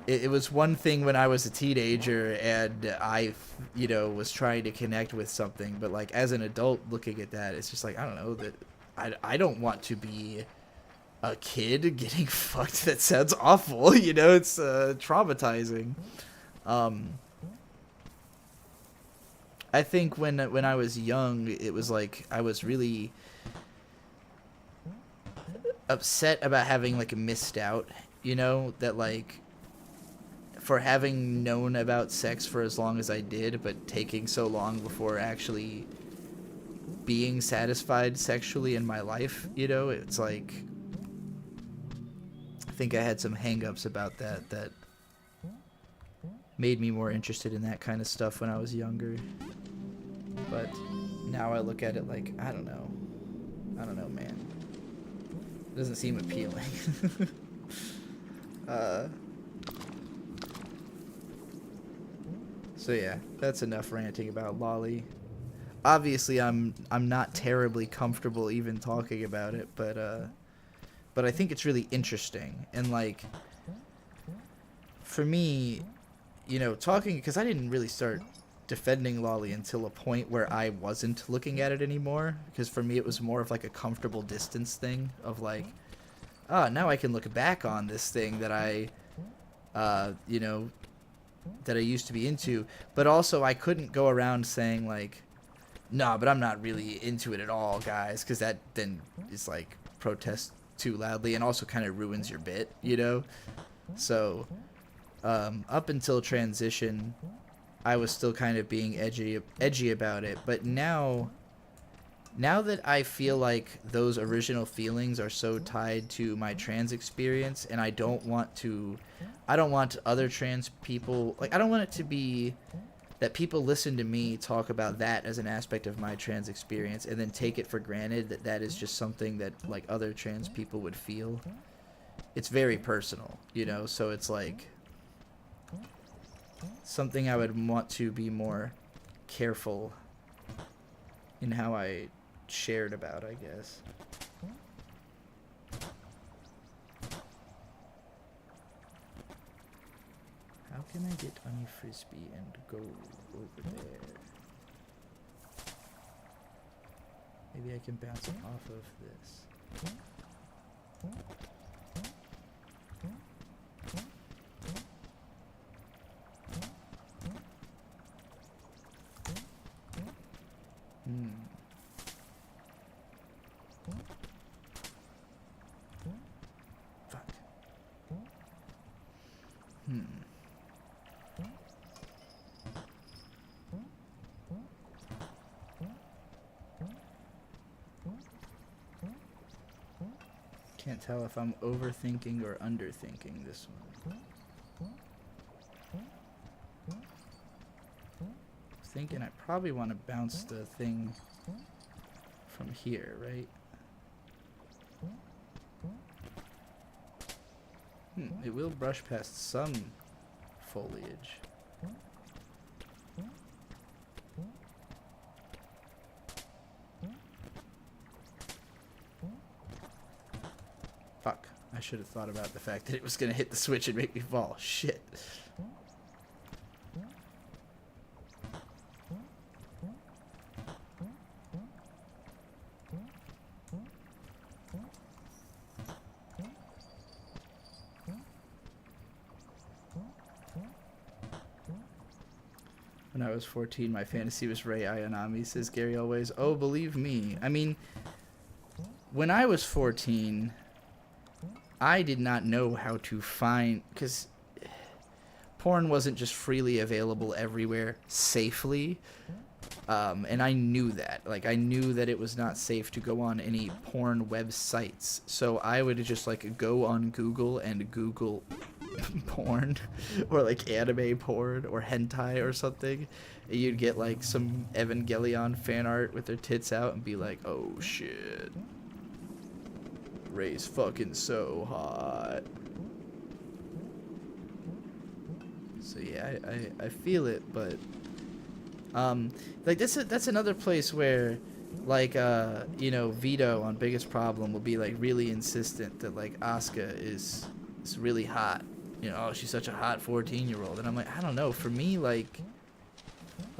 it was one thing when I was a teenager and I, you know, was trying to connect with something, but like as an adult looking at that, it's just like, I don't know, that I don't want to be a kid getting fucked. That sounds awful, you know, it's traumatizing. I think when I was young, it was like I was really upset about having like missed out, you know, that like for having known about sex for as long as I did, but taking so long before actually being satisfied sexually in my life, you know, it's like I think I had some hang-ups about that made me more interested in that kind of stuff when I was younger. But now I look at it like, I don't know, man. It doesn't seem appealing. So yeah, that's enough ranting about lolly. Obviously, I'm not terribly comfortable even talking about it, but I think it's really interesting. And like, for me, you know, talking, because I didn't really start defending lolly until a point where I wasn't looking at it anymore. Because for me, it was more of like a comfortable distance thing of like, ah, now I can look back on this thing that I, you know, that I used to be into, but also I couldn't go around saying like, nah, but I'm not really into it at all, guys, because that then is like protest too loudly and also kind of ruins your bit, you know? So up until transition, I was still kind of being edgy about it, but now that I feel like those original feelings are so tied to my trans experience, and I don't want other trans people, like, I don't want it to be that people listen to me talk about that as an aspect of my trans experience and then take it for granted that that is just something that, like, other trans people would feel. It's very personal, you know, so it's like something I would want to be more careful in how I shared about, I guess. How can I get on a frisbee and go over there? Maybe I can bounce it off of this. Fuck. Can't tell if I'm overthinking or underthinking this one. Thinking I probably want to bounce the thing from here, right? It will brush past some foliage. Fuck. I should have thought about the fact that it was going to hit the switch and make me fall. Shit. When I was 14, my fantasy was Rei Ayanami, says Gary always. Oh, believe me. I mean, when I was 14, I did not know how to find, because porn wasn't just freely available everywhere safely. And I knew that. Like, I knew that it was not safe to go on any porn websites. So I would just, like, go on Google and Google porn or, like, anime porn or hentai or something. And you'd get, like, some Evangelion fan art with their tits out and be like, oh, shit. Ray's fucking so hot. So, yeah, I feel it, but... like that's another place where, like, you know, Vito on Biggest Problem will be like really insistent that like Asuka is really hot. You know, oh, she's such a hot 14-year-old, and I'm like, I don't know. For me, like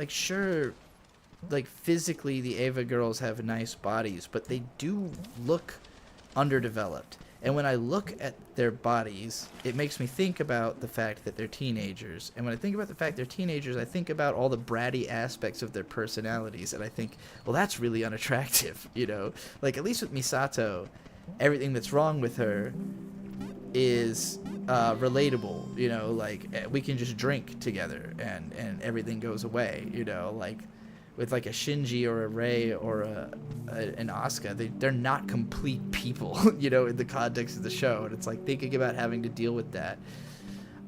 sure, like physically the Ava girls have nice bodies, but they do look underdeveloped. And when I look at their bodies, it makes me think about the fact that they're teenagers. And when I think about the fact they're teenagers, I think about all the bratty aspects of their personalities. And I think, well, that's really unattractive, you know? Like, at least with Misato, everything that's wrong with her is relatable, you know? Like, we can just drink together and everything goes away, you know? Like, with like a Shinji or a Rei or an Asuka, they're not complete people, you know, in the context of the show. And it's like thinking about having to deal with that.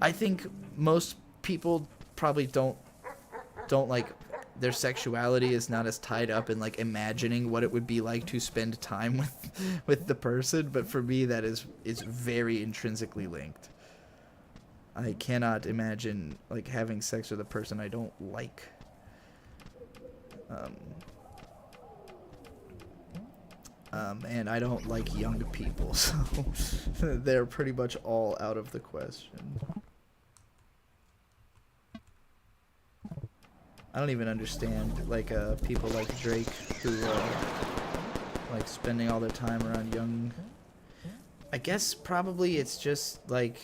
I think most people probably don't like, their sexuality is not as tied up in like imagining what it would be like to spend time with the person. But for me, that is very intrinsically linked. I cannot imagine like having sex with a person I don't like. And I don't like young people, so they're pretty much all out of the question. I don't even understand, like, people like Drake who, like, spending all their time around young... I guess probably it's just, like,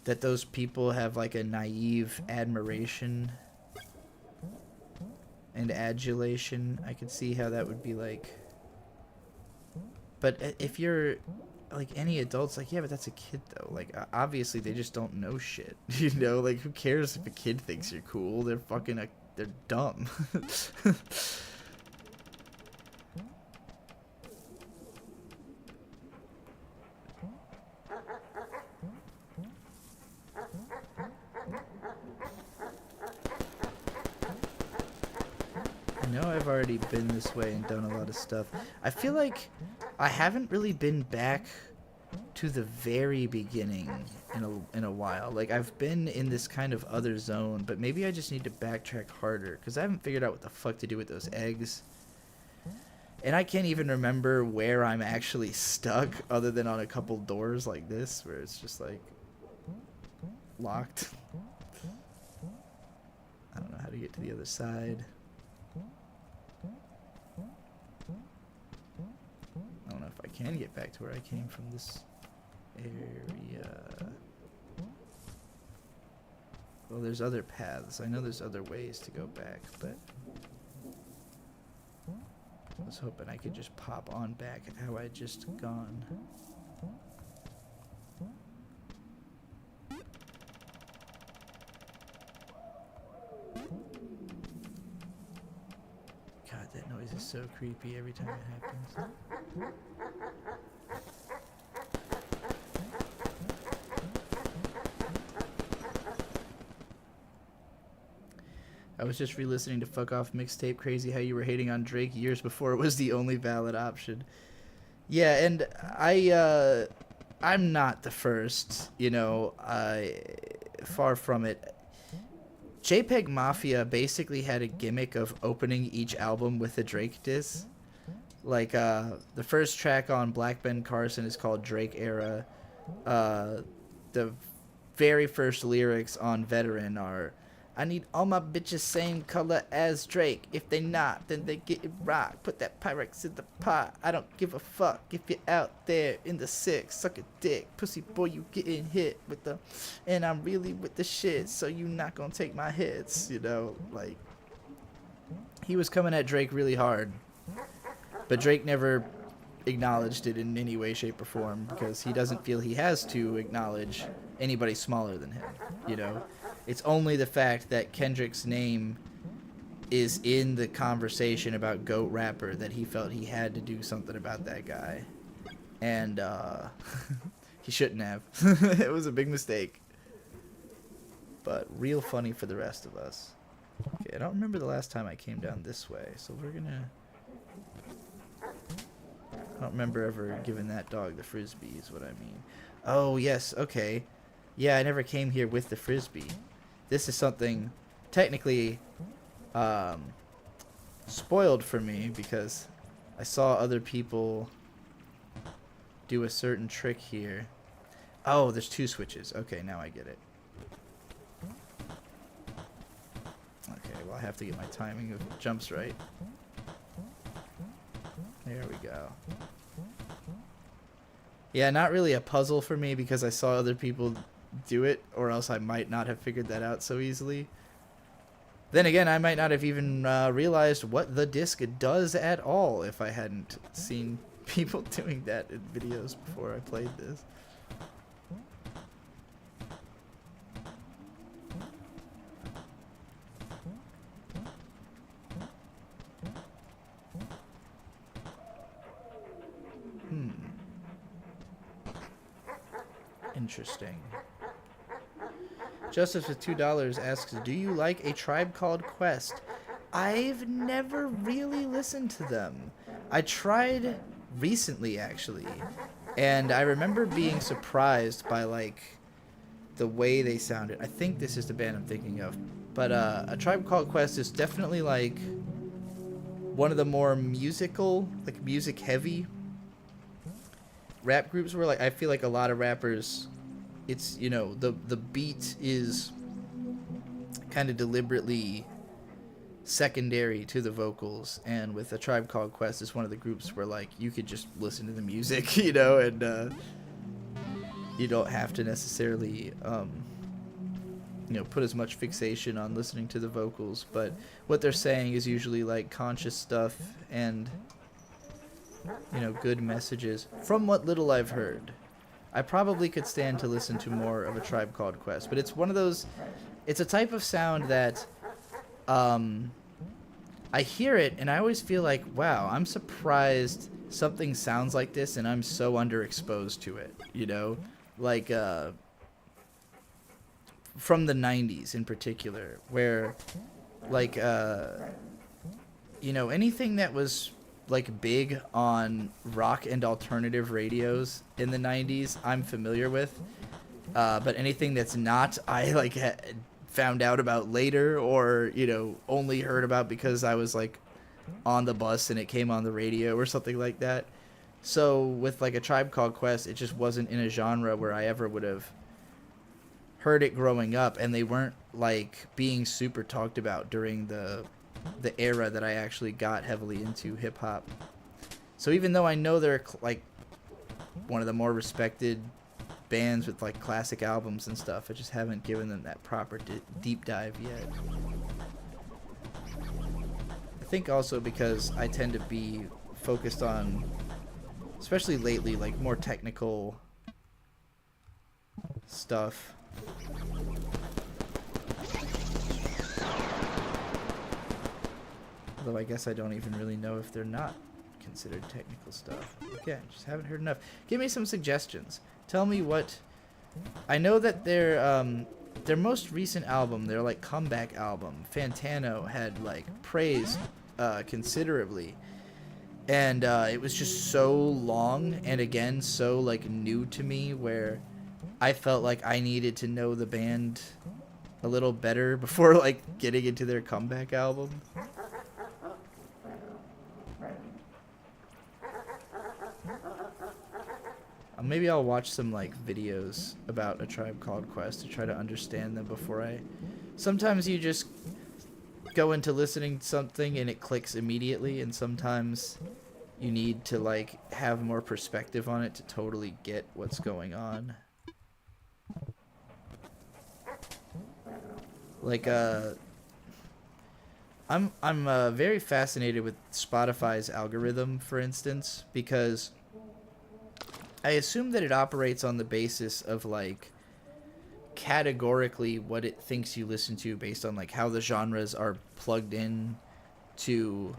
that those people have, like, a naive admiration and adulation. I could see how that would be, like... But if you're, like, any adults, like, yeah, but that's a kid, though. Like, obviously, they just don't know shit, you know? Like, who cares if a kid thinks you're cool? They're fucking, they're dumb. I know I've already been this way and done a lot of stuff. I feel like I haven't really been back to the very beginning in a while. Like, I've been in this kind of other zone, but maybe I just need to backtrack harder, because I haven't figured out what the fuck to do with those eggs. And I can't even remember where I'm actually stuck, other than on a couple doors like this, where it's just, like, locked. I don't know how to get to the other side. I don't know if I can get back to where I came from this area. Well, there's other paths. I know there's other ways to go back, but I was hoping I could just pop on back at how I'd just gone. God, that noise is so creepy every time it happens. I was just re-listening to Fuck Off Mixtape. Crazy how you were hating on Drake years before it was the only valid option. Yeah, and I'm not the first, you know, far from it. JPEG Mafia basically had a gimmick of opening each album with a Drake diss. Like, the first track on Black Ben Carson is called Drake Era. The very first lyrics on Veteran are, I need all my bitches same color as Drake. If they not, then they get it right. Put that Pyrex in the pot. I don't give a fuck if you're out there in the six. Suck a dick. Pussy boy, you getting hit with the... And I'm really with the shit, so you not gonna take my hits. You know, like... He was coming at Drake really hard. But Drake never acknowledged it in any way, shape, or form. Because he doesn't feel he has to acknowledge anybody smaller than him. You know? It's only the fact that Kendrick's name is in the conversation about Goat Rapper that he felt he had to do something about that guy. And he shouldn't have. It was a big mistake. But real funny for the rest of us. Okay, I don't remember the last time I came down this way, so we're gonna... I don't remember ever giving that dog the frisbee is what I mean. Oh, yes, okay. Yeah, I never came here with the frisbee. This is something technically spoiled for me because I saw other people do a certain trick here. Oh, there's 2 switches. Okay, now I get it. Okay, well, I have to get my timing of jumps right. There we go. Yeah, not really a puzzle for me because I saw other people do it, or else I might not have figured that out so easily. Then again, I might not have even realized what the disc does at all if I hadn't seen people doing that in videos before I played this. Interesting. Joseph with $2 asks, do you like A Tribe Called Quest? I've never really listened to them. I tried recently, actually, and I remember being surprised by, like, the way they sounded. I think this is the band I'm thinking of. But A Tribe Called Quest is definitely, like, one of the more musical, like, music-heavy rap groups where, like, I feel like a lot of rappers... It's, you know, the beat is kind of deliberately secondary to the vocals, and with A Tribe Called Quest, it's one of the groups where, like, you could just listen to the music, you know, and you don't have to necessarily, you know, put as much fixation on listening to the vocals, but what they're saying is usually, like, conscious stuff and, you know, good messages, from what little I've heard. I probably could stand to listen to more of A Tribe Called Quest, but it's one of those... It's a type of sound that I hear it, and I always feel like, wow, I'm surprised something sounds like this, and I'm so underexposed to it, you know? Like, from the 90s in particular, where, like, you know, anything that was... like big on rock and alternative radios in the 90s I'm familiar with, but anything that's not, I like found out about later, or, you know, only heard about because I was like on the bus and it came on the radio or something like that. So with like A Tribe Called Quest, it just wasn't in a genre where I ever would have heard it growing up, and they weren't like being super talked about during the era that I actually got heavily into hip-hop. So even though I know they're like one of the more respected bands with like classic albums and stuff, I just haven't given them that proper deep dive yet. I think also because I tend to be focused on, especially lately, like more technical stuff. Although I guess I don't even really know if they're not considered technical stuff. Again, just haven't heard enough. Give me some suggestions. Tell me what... I know that their most recent album, their like comeback album, Fantano, had like praised considerably. And it was just so long, and again, so like new to me, where I felt like I needed to know the band a little better before like getting into their comeback album. Maybe I'll watch some like videos about A Tribe Called Quest to try to understand them before I... Sometimes you just go into listening to something and it clicks immediately, and sometimes you need to like have more perspective on it to totally get what's going on. Like I'm very fascinated with Spotify's algorithm, for instance, because I assume that it operates on the basis of, like, categorically what it thinks you listen to based on, like, how the genres are plugged in to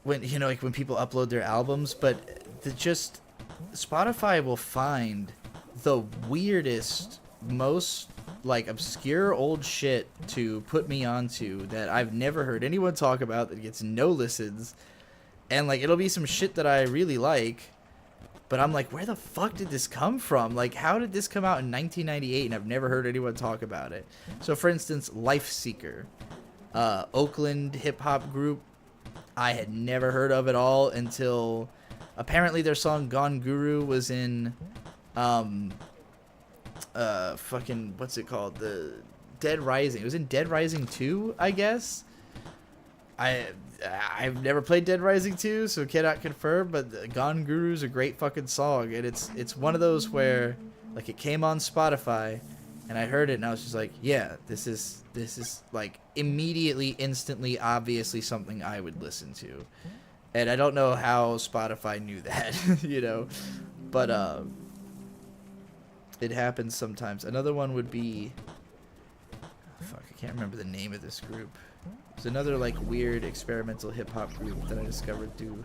when like when people upload their albums, but just Spotify will find the weirdest, most like obscure old shit to put me onto that I've never heard anyone talk about, that gets no listens, and like it'll be some shit that I really like, but I'm like, where the fuck did this come from? Like, how did this come out in 1998 and I've never heard anyone talk about it? So for instance, Lifeseeker, Oakland hip-hop group, I had never heard of at all until apparently their song Gone Guru was in fucking, what's it called, the Dead Rising. It was in Dead Rising 2, I guess. I've never played Dead Rising 2, so cannot confirm, but Gone Guru's a great fucking song, and it's one of those where like it came on Spotify and I heard it and I was just like, yeah, this is like immediately, instantly, obviously something I would listen to. And I don't know how Spotify knew that, you know, but it happens sometimes. Another one would be, fuck, I can't remember the name of this group. It's another like weird experimental hip hop group that I discovered through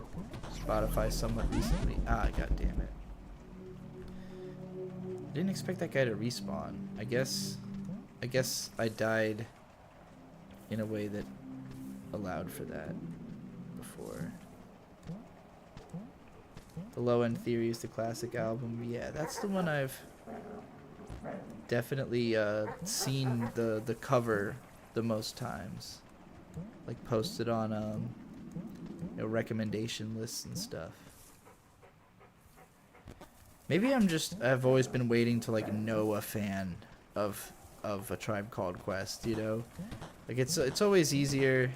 Spotify somewhat recently. Ah, god damn it. Didn't expect that guy to respawn. I guess I died in a way that allowed for that before. The Low End Theory is the classic album. Yeah, that's the one I've definitely seen the cover the most times. Like posted on recommendation lists and stuff. Maybe I've always been waiting to like know a fan of A Tribe Called Quest, you know? Like it's always easier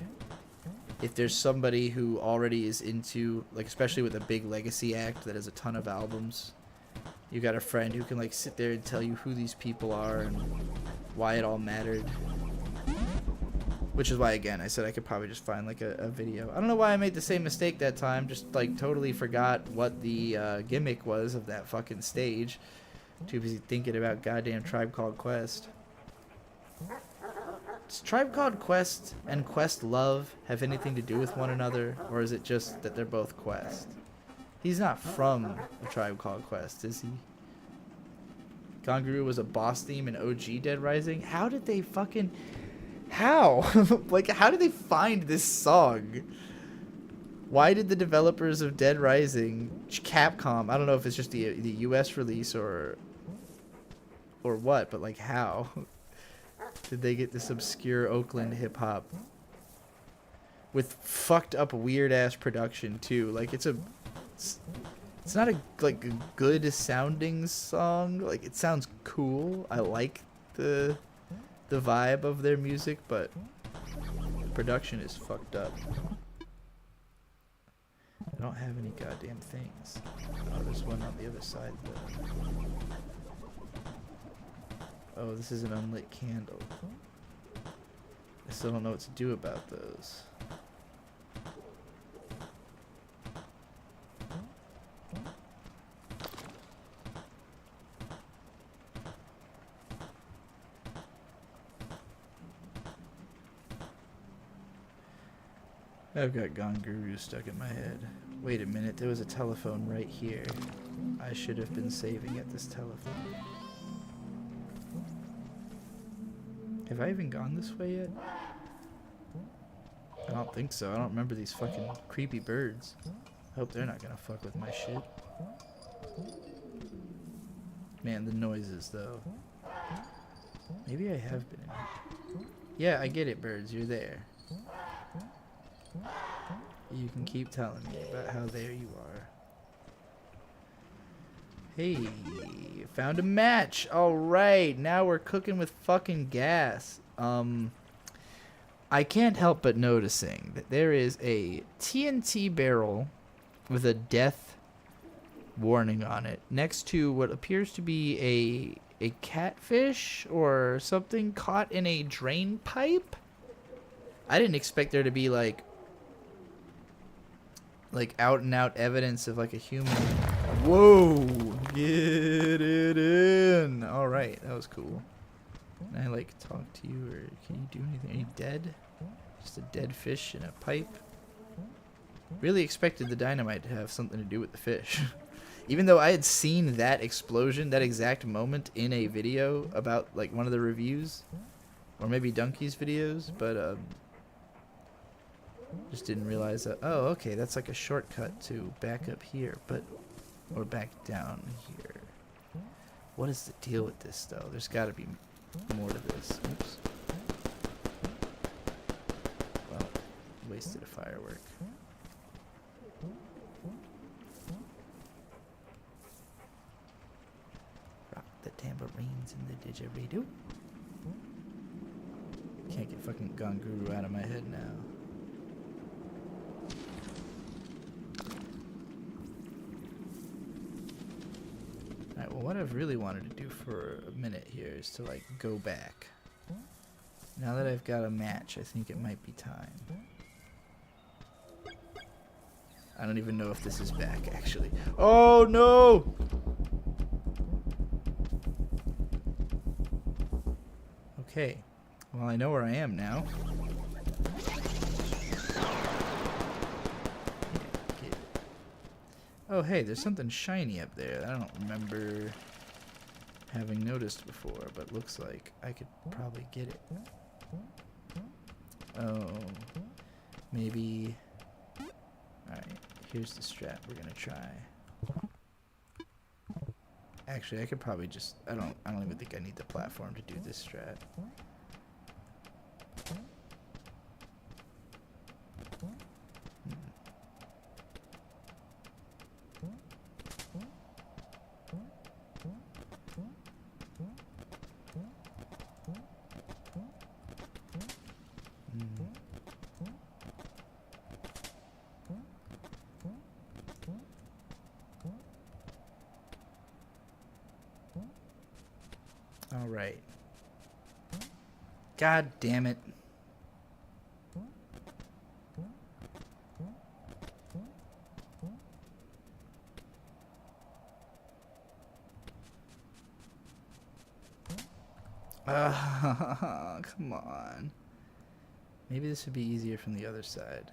if there's somebody who already is into, like, especially with a big legacy act that has a ton of albums. You got a friend who can like sit there and tell you who these people are and why it all mattered. Which is why, again, I said I could probably just find like a video. I don't know why I made the same mistake that time. Just like totally forgot what the gimmick was of that fucking stage. Too busy thinking about goddamn Tribe Called Quest. Does Tribe Called Quest and Questlove have anything to do with one another? Or is it just that they're both Quest? He's not from A Tribe Called Quest, is he? Gone Guru was a boss theme in OG Dead Rising? How did they fucking... How? Like, how did they find this song? Why did the developers of Dead Rising, Capcom, I don't know if it's just the US release or what, but like how did they get this obscure Oakland hip hop with fucked up weird ass production too? Like it's not a like a good sounding song. Like it sounds cool. I like the vibe of their music, but the production is fucked up. I don't have any goddamn things. Oh, there's one on the other side though. Oh, this is an unlit candle. I still don't know what to do about those. I've got Gone Guru stuck in my head. Wait a minute, there was a telephone right here. I should have been saving at this telephone. Have I even gone this way yet? I don't think so. I don't remember these fucking creepy birds. I hope they're not gonna fuck with my shit. Man, the noises though. Maybe I have been in here. Yeah, I get it, birds. You're there. You can keep telling me about how there you are. Hey, found a match. All right, now we're cooking with fucking gas. I can't help but noticing that there is a TNT barrel with a death warning on it next to what appears to be a catfish or something caught in a drain pipe. I didn't expect there to be like out and out evidence of like a human. Whoa, get it in. All right, that was cool. Can I like talk to you, or can you do anything? Are you dead? Just a dead fish in a pipe. Really expected the dynamite to have something to do with the fish. Even though I had seen that explosion, that exact moment in a video about like one of the reviews. Or maybe Dunkey's videos, but just didn't realize that. Oh, okay, that's like a shortcut to back up here, or back down here. What is the deal with this, though? There's got to be more to this. Oops. Well, wasted a firework. Rock the tambourines in the didgeridoo. Can't get fucking Gonguru out of my head now. Alright, well what I've really wanted to do for a minute here is to like go back. Now that I've got a match, I think it might be time. I don't even know if this is back actually. Oh no! Okay. Well, I know where I am now. Oh, hey, there's something shiny up there that I don't remember having noticed before, but looks like I could probably get it. Oh, maybe. Alright, here's the strat we're gonna try. Actually, I could probably just. I don't even think I need the platform to do this strat. All right. God damn it. Come on. Maybe this would be easier from the other side.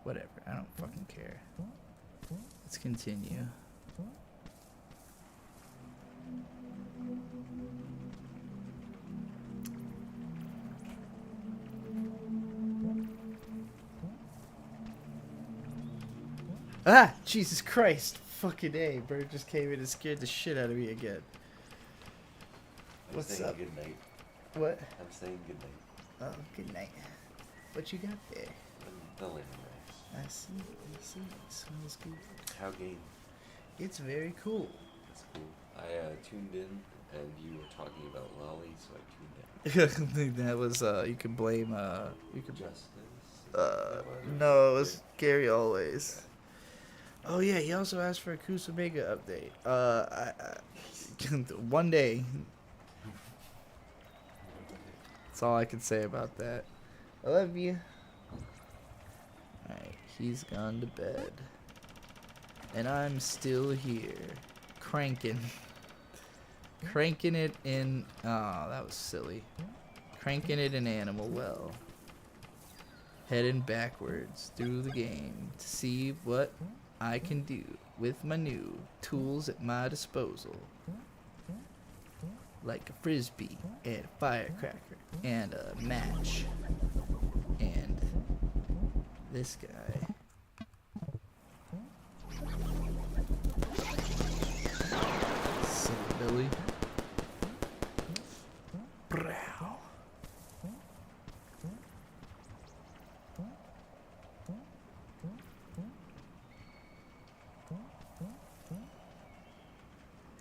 Whatever, I don't fucking care. Let's continue. Ah! Jesus Christ! Fucking A. Bird just came in and scared the shit out of me again. What's up? Good night. What? I'm saying good night. Oh, good night. What you got there? The lemon rice. I see. It smells good. How game? It's very cool. That's cool. I tuned in and you were talking about Lolly, so I tuned in. That was, you can blame, you could... Justice? No, it was Gary Always. Oh yeah, he also asked for a Kusumega update. One day. That's all I can say about that. I love you. Alright, he's gone to bed. And I'm still here. Cranking. Cranking it in... Oh, that was silly. Cranking it in Animal Well. Heading backwards through the game to see what I can do with my new tools at my disposal. Like a frisbee and a firecracker and a match. And this guy. Silly Billy. Brow.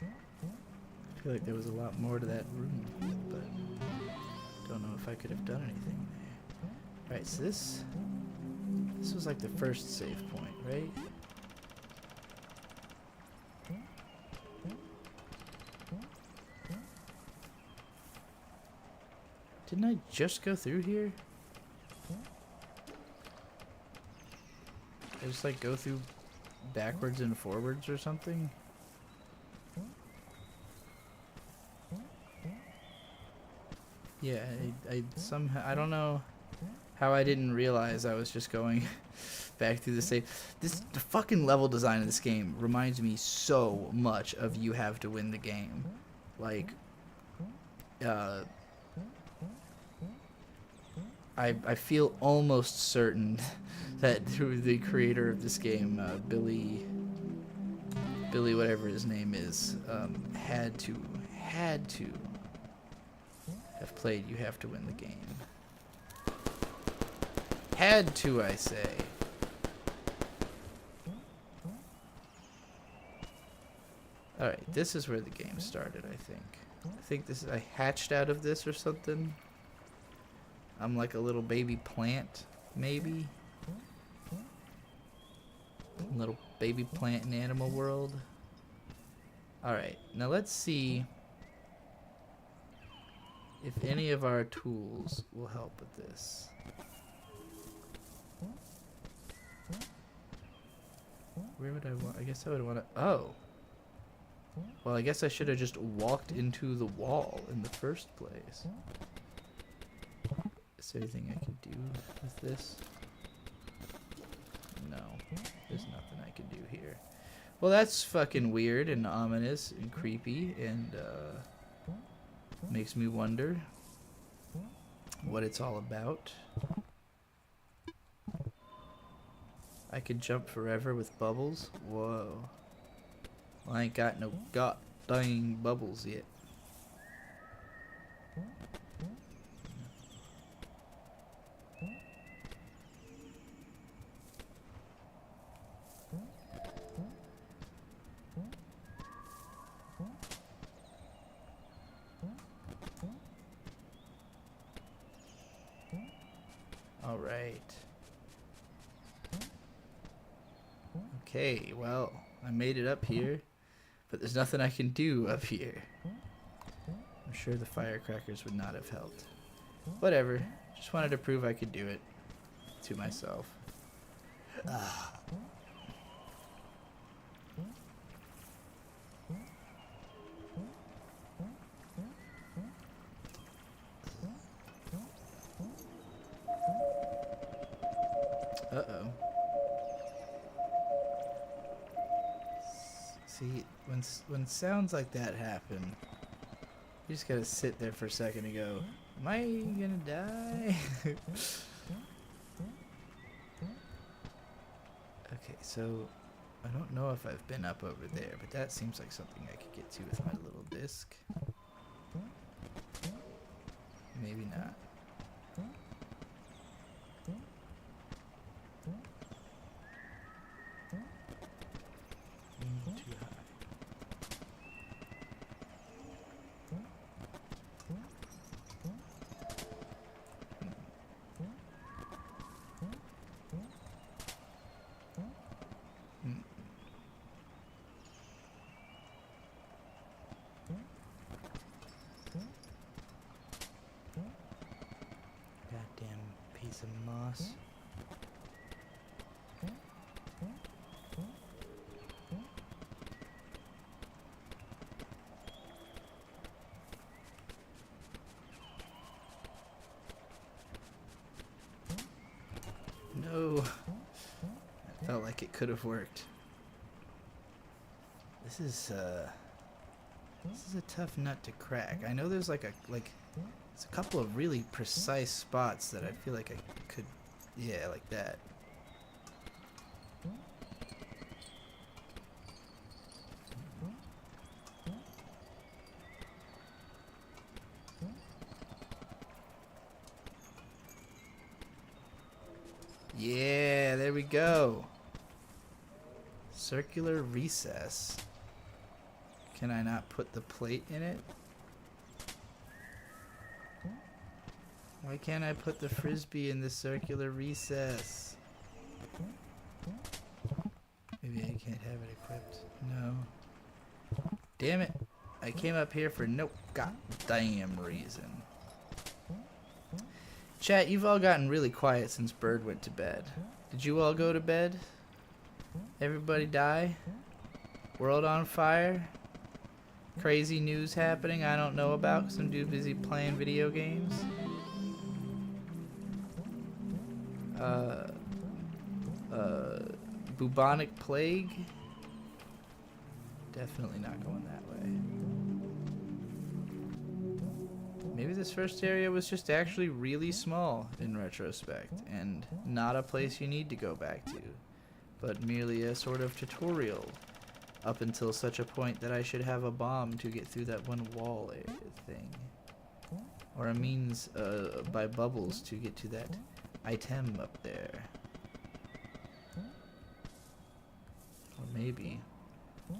I feel like there was a lot more to that room, but don't know if I could have done anything there. Alright, so this was like the first save point, right? Didn't I just go through here? I just like go through backwards and forwards or something? Yeah, I somehow, I don't know how I didn't realize I was just going back through the same. The fucking level design of this game reminds me so much of You Have to Win the Game. Like, uh, I feel almost certain that the creator of this game, Billy whatever his name is, had to have played You Have to Win the Game. Had to, I say. Alright, this is where the game started, I think. I think this is, I hatched out of this or something. I'm like a little baby plant, maybe? Little baby plant in Animal World. Alright, now let's see if any of our tools will help with this. Where would I want? I guess I would want to. Oh. Well, I guess I should have just walked into the wall in the first place. Is there anything I can do with this? No. There's nothing I can do here. Well, that's fucking weird and ominous and creepy and makes me wonder what it's all about. I could jump forever with bubbles? Whoa. Well, I ain't got no goddamn bubbles yet. Alright. Okay, well, I made it up here, but there's nothing I can do up here. I'm sure the firecrackers would not have helped. Whatever, just wanted to prove I could do it to myself. Uh-oh. See, when sounds like that happen, you just gotta sit there for a second and go, am I gonna die? Okay, so I don't know if I've been up over there, but that seems like something I could get to with my little disc. Maybe not. Too high. Goddamn piece of moss. No. That felt like it could have worked. This is a tough nut to crack. I know there's there's a couple of really precise spots that I feel like I could, yeah, like that. Yeah, there we go. Circular recess. Can I not put the plate in it? Why can't I put the frisbee in the circular recess? Maybe I can't have it equipped. No. Damn it. I came up here for no goddamn reason. Chat, you've all gotten really quiet since Bird went to bed. Did you all go to bed? Everybody die? World on fire? crazy news happening I don't know about because I'm too busy playing video games. Bubonic plague? Definitely not going that way. Maybe this first area was just actually really small in retrospect, and not a place you need to go back to, but merely a sort of tutorial, up until such a point that I should have a bomb to get through that one wall thing. Or a means by bubbles to get to that item up there. Or maybe,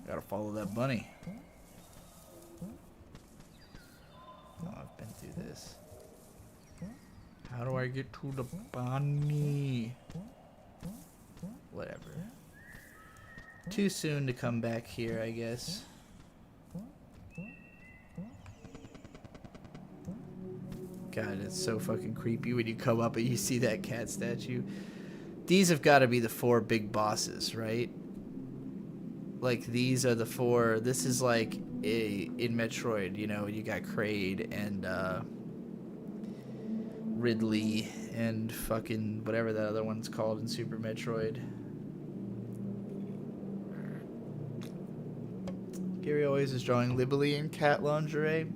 gotta follow that bunny. Oh, I've been through this. How do I get to the bunny? Whatever. Too soon to come back here, I guess. God, it's so fucking creepy when you come up and you see that cat statue. These have got to be the 4 big bosses, right? Like, these are the 4. This is like in Metroid, you know, you got Kraid and Ridley and fucking whatever that other one's called in Super Metroid. Gary always is drawing Libely in cat lingerie.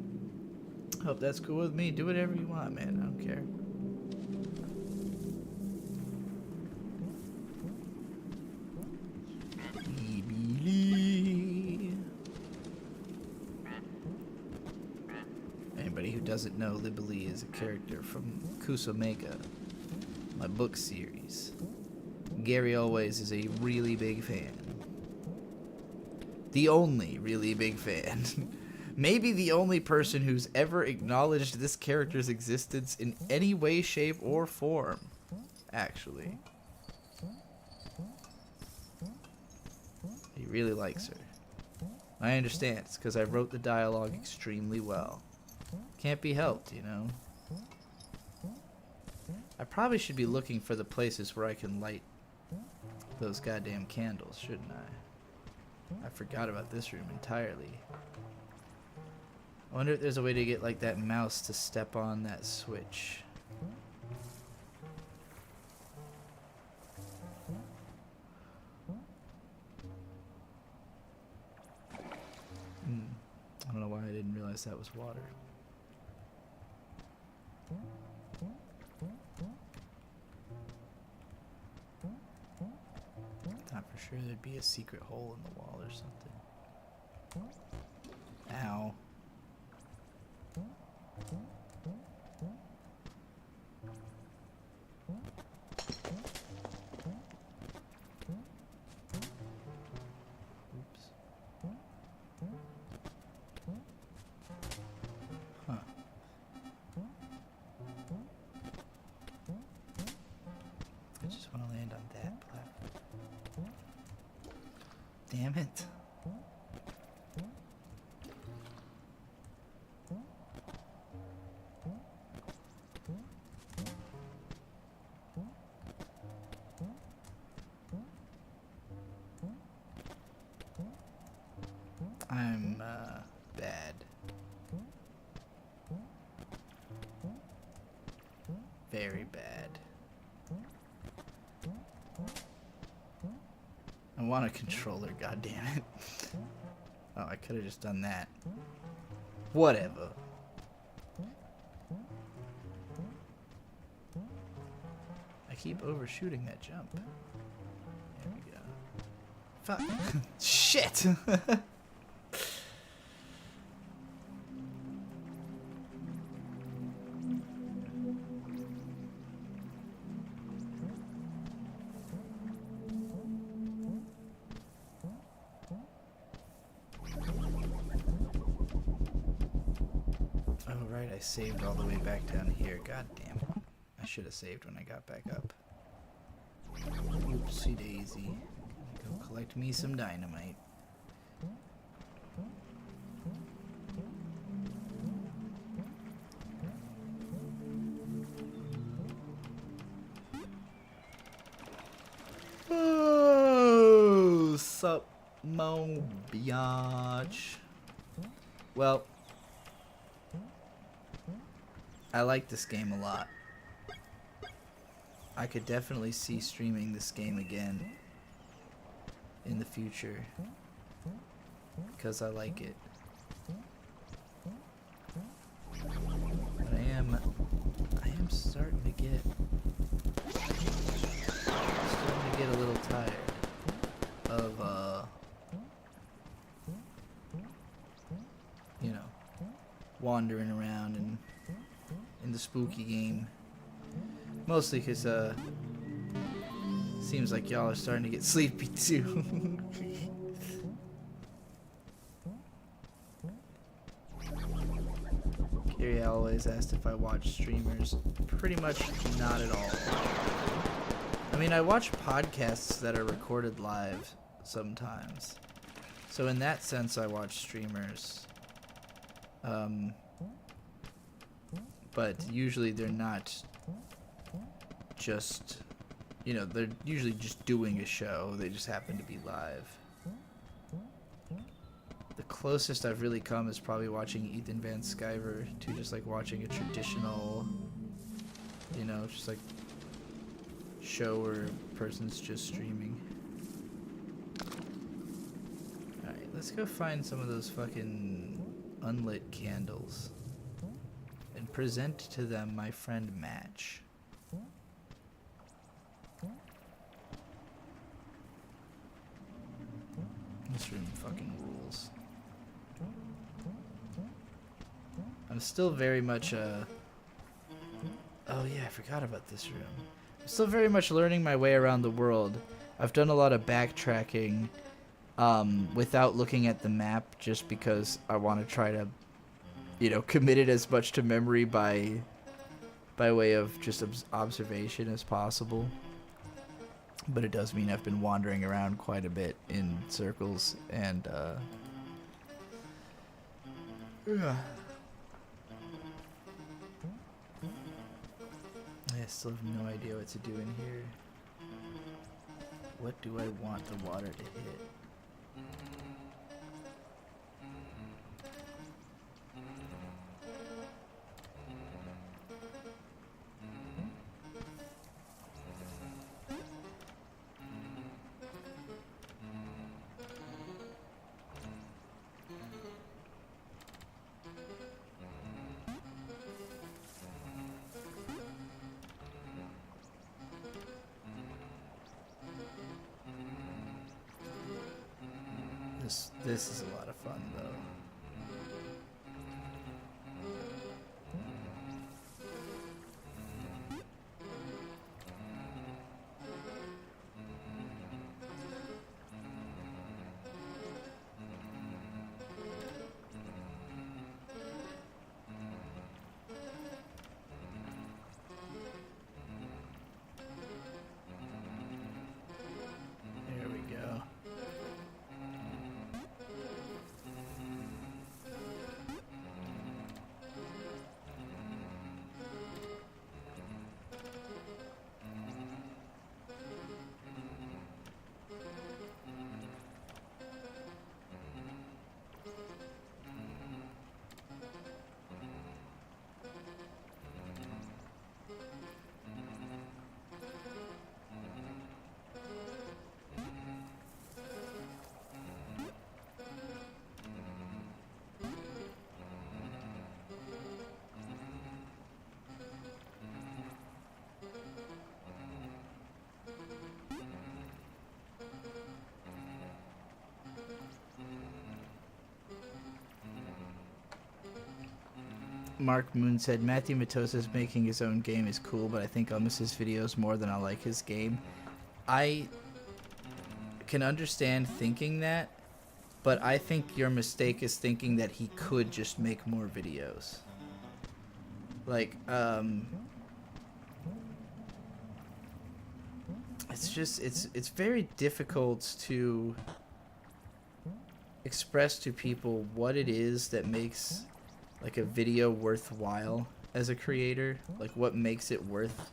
Hope that's cool with me. Do whatever you want, man. I don't care. Anybody who doesn't know, Libely is a character from Kusomega, my book series. Gary always is a really big fan. The only really big fan. Maybe the only person who's ever acknowledged this character's existence in any way, shape, or form, actually. He really likes her. I understand, it's because I wrote the dialogue extremely well. Can't be helped, you know? I probably should be looking for the places where I can light those goddamn candles, shouldn't I? I forgot about this room entirely. I wonder if there's a way to get like that mouse to step on that switch. I don't know why I didn't realize that was water. Thought for sure there'd be a secret hole in the wall or something. Ow. Oops. Huh. I just want to land on that platform. Damn it. I'm bad. Very bad. I want a controller, goddammit. Oh, I could have just done that. Whatever. I keep overshooting that jump. There we go. Fuck. Shit! I saved all the way back down here. God damn it. I should have saved when I got back up. Oopsie daisy. Go collect me some dynamite. Oh, sup, mo biatch. Well, I like this game a lot. I could definitely see streaming this game again in the future because I like it. But I am starting to get a little tired of you know, wandering around and in the spooky game. Mostly because seems like y'all are starting to get sleepy too. Gary always asked if I watch streamers. Pretty much not at all. I mean, I watch podcasts that are recorded live sometimes. So in that sense, I watch streamers. But usually they're not just, you know, they're usually just doing a show. They just happen to be live. The closest I've really come is probably watching Ethan Van Sciver to just like watching a traditional, you know, just like show where a person's just streaming. Alright, let's go find some of those fucking unlit candles and present to them my friend Match. This room fucking rules. I'm still very much oh yeah, I forgot about this room. I'm still very much learning my way around the world. I've done a lot of backtracking without looking at the map just because I want to try to, you know, commit it as much to memory by way of just observation as possible. But it does mean I've been wandering around quite a bit in circles and I still have no idea what to do in here. What do I want the water to hit? This is a lot of fun, though. There we go. Mark Moon said, Matthew Matosa's making his own game is cool, but I think I'll miss his videos more than I like his game. I can understand thinking that, but I think your mistake is thinking that he could just make more videos. Like, it's just, it's very difficult to express to people what it is that makes like a video worthwhile as a creator, like what makes it worth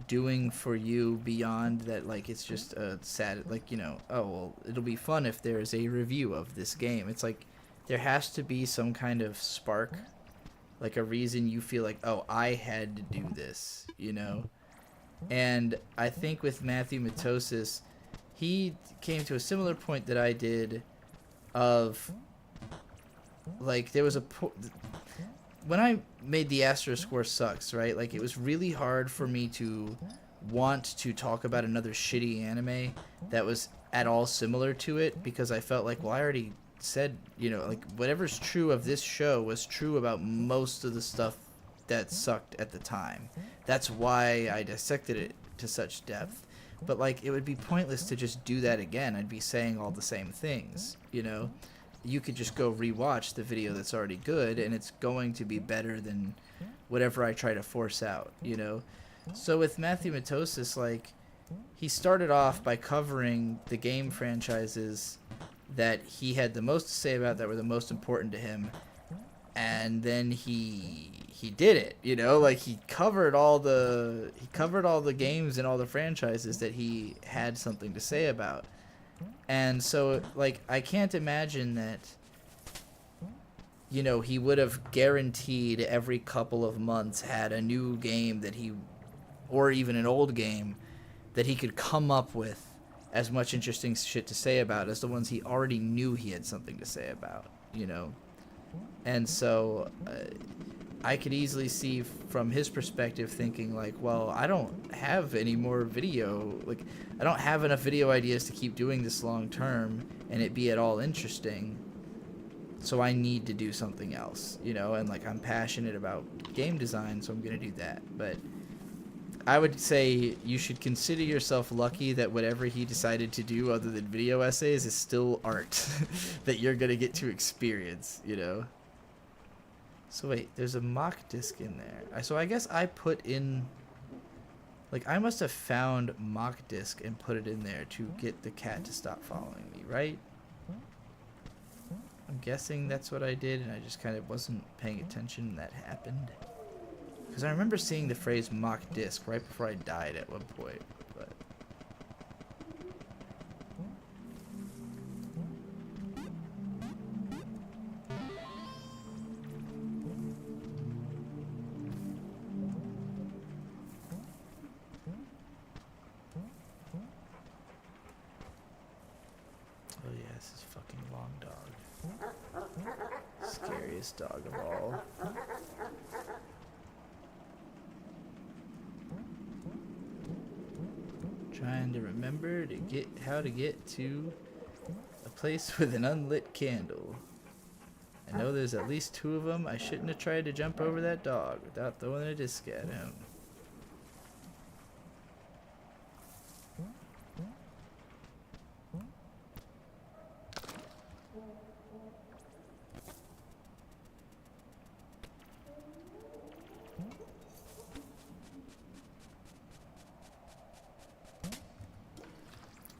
doing for you beyond that, like it's just a sad, like, you know, oh well, it'll be fun if there's a review of this game. It's like, there has to be some kind of spark, like a reason you feel like, oh, I had to do this, you know? And I think with Matthew Matosis, he came to a similar point that I did of, like, there was when I made the Asterisk War Sucks, right? Like, it was really hard for me to want to talk about another shitty anime that was at all similar to it, because I felt like, well, I already said, you know, like, whatever's true of this show was true about most of the stuff that sucked at the time. That's why I dissected it to such depth. But, like, it would be pointless to just do that again. I'd be saying all the same things, you know? You could just go rewatch the video that's already good, and it's going to be better than whatever I try to force out, you know? So with Matthew Matosis, like, he started off by covering the game franchises that he had the most to say about, that were the most important to him, and then he did it, you know? Like, he covered all the games and all the franchises that he had something to say about. And so, like, I can't imagine that, you know, he would have guaranteed every couple of months had a new game that he, or even an old game, that he could come up with as much interesting shit to say about as the ones he already knew he had something to say about, you know? And so, I could easily see from his perspective thinking, like, well, I don't have any more video, like, I don't have enough video ideas to keep doing this long term and it be at all interesting, so I need to do something else, you know? And, like, I'm passionate about game design, so I'm gonna do that. But I would say you should consider yourself lucky that whatever he decided to do other than video essays is still art that you're gonna get to experience, you know? So wait, there's a mock disc in there. So I guess I put in, like, I must have found mock disc and put it in there to get the cat to stop following me, right? I'm guessing that's what I did, and I just kind of wasn't paying attention when that happened. Because I remember seeing the phrase mock disc right before I died at one point, but... Oh yeah, this is fucking Long Dog. Scariest dog of all. Trying to remember how to get to a place with an unlit candle. I know there's at least 2 of them. I shouldn't have tried to jump over that dog without throwing a disc at him.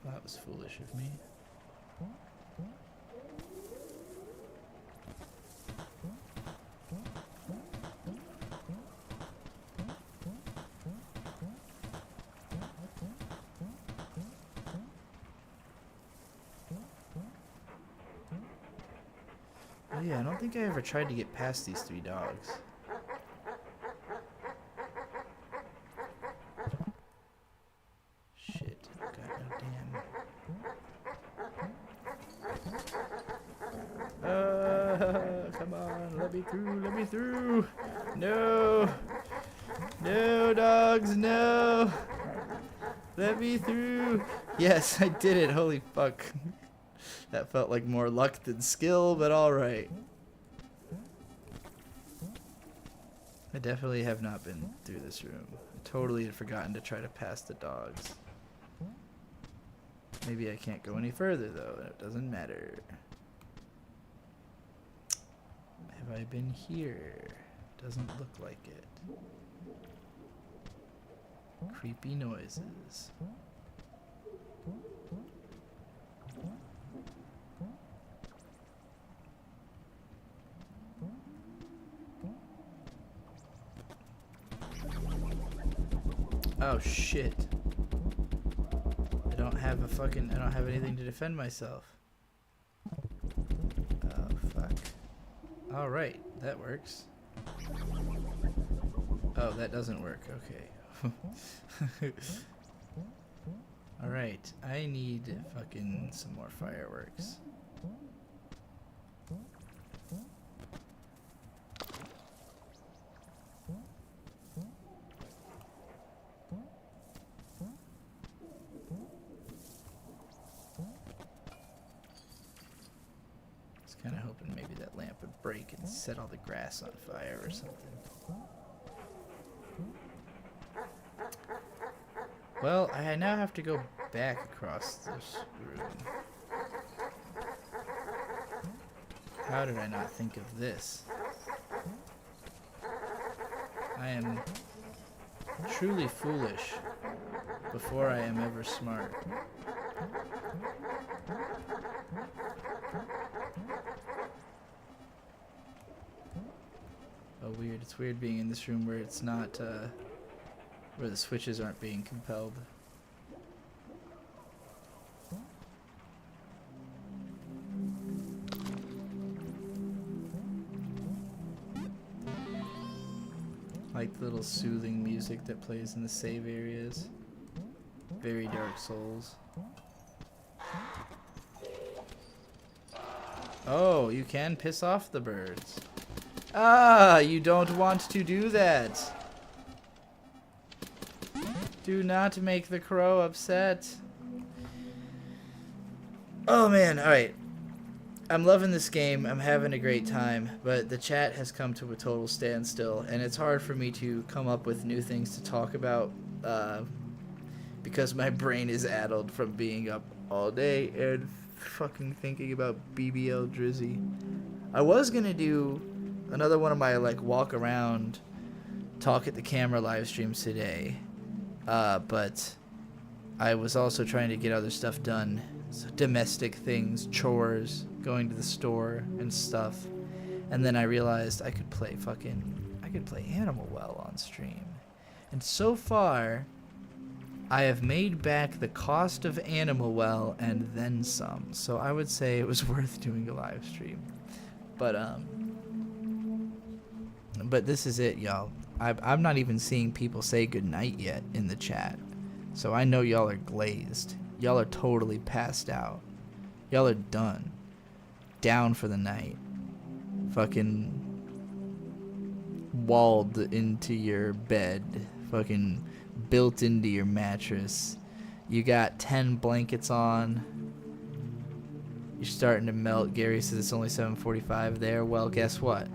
That was foolish of me. Oh yeah, I don't think I ever tried to get past these 3 dogs. Shit, got no damn... come on, let me through, let me through! No! No, dogs, no! Let me through! Yes, I did it, holy fuck. That felt like more luck than skill, but alright. I definitely have not been through this room. I totally had forgotten to try to pass the dogs. Maybe I can't go any further, though, and it doesn't matter. Have I been here? Doesn't look like it. Creepy noises. Oh shit. I don't have anything to defend myself. Oh fuck. All right, that works. Oh, that doesn't work. Okay. All right, I need fucking some more fireworks. Kind of hoping maybe that lamp would break and set all the grass on fire or something. Well, I now have to go back across this room. How did I not think of this? I am truly foolish before I am ever smart. Oh, weird. It's weird being in this room where it's not, where the switches aren't being compelled. Like the little soothing music that plays in the save areas. Very Dark Souls. Oh, you can piss off the birds. Ah, you don't want to do that. Do not make the crow upset. Oh man, alright. I'm loving this game. I'm having a great time, but the chat has come to a total standstill, and it's hard for me to come up with new things to talk about because my brain is addled from being up all day and fucking thinking about BBL Drizzy. I was gonna do another one of my like walk around, talk at the camera live streams today, but I was also trying to get other stuff done, so domestic things, chores, going to the store and stuff, and then I realized I could play Animal Well on stream, and so far I have made back the cost of Animal Well and then some, so I would say it was worth doing a live stream, but this is it, y'all. I'm not even seeing people say goodnight yet in the chat. So I know y'all are glazed. Y'all are totally passed out. Y'all are done. Down for the night. Fucking walled into your bed. Fucking built into your mattress. You got 10 blankets on. You're starting to melt. Gary says it's only 7:45 there. Well, guess what?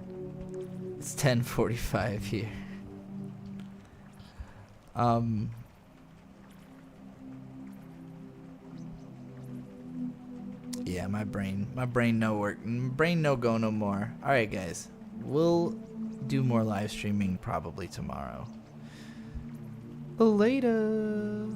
It's 10:45 here. Yeah, my brain no work. Brain no go no more. Alright, guys. We'll do more live streaming probably tomorrow. Later.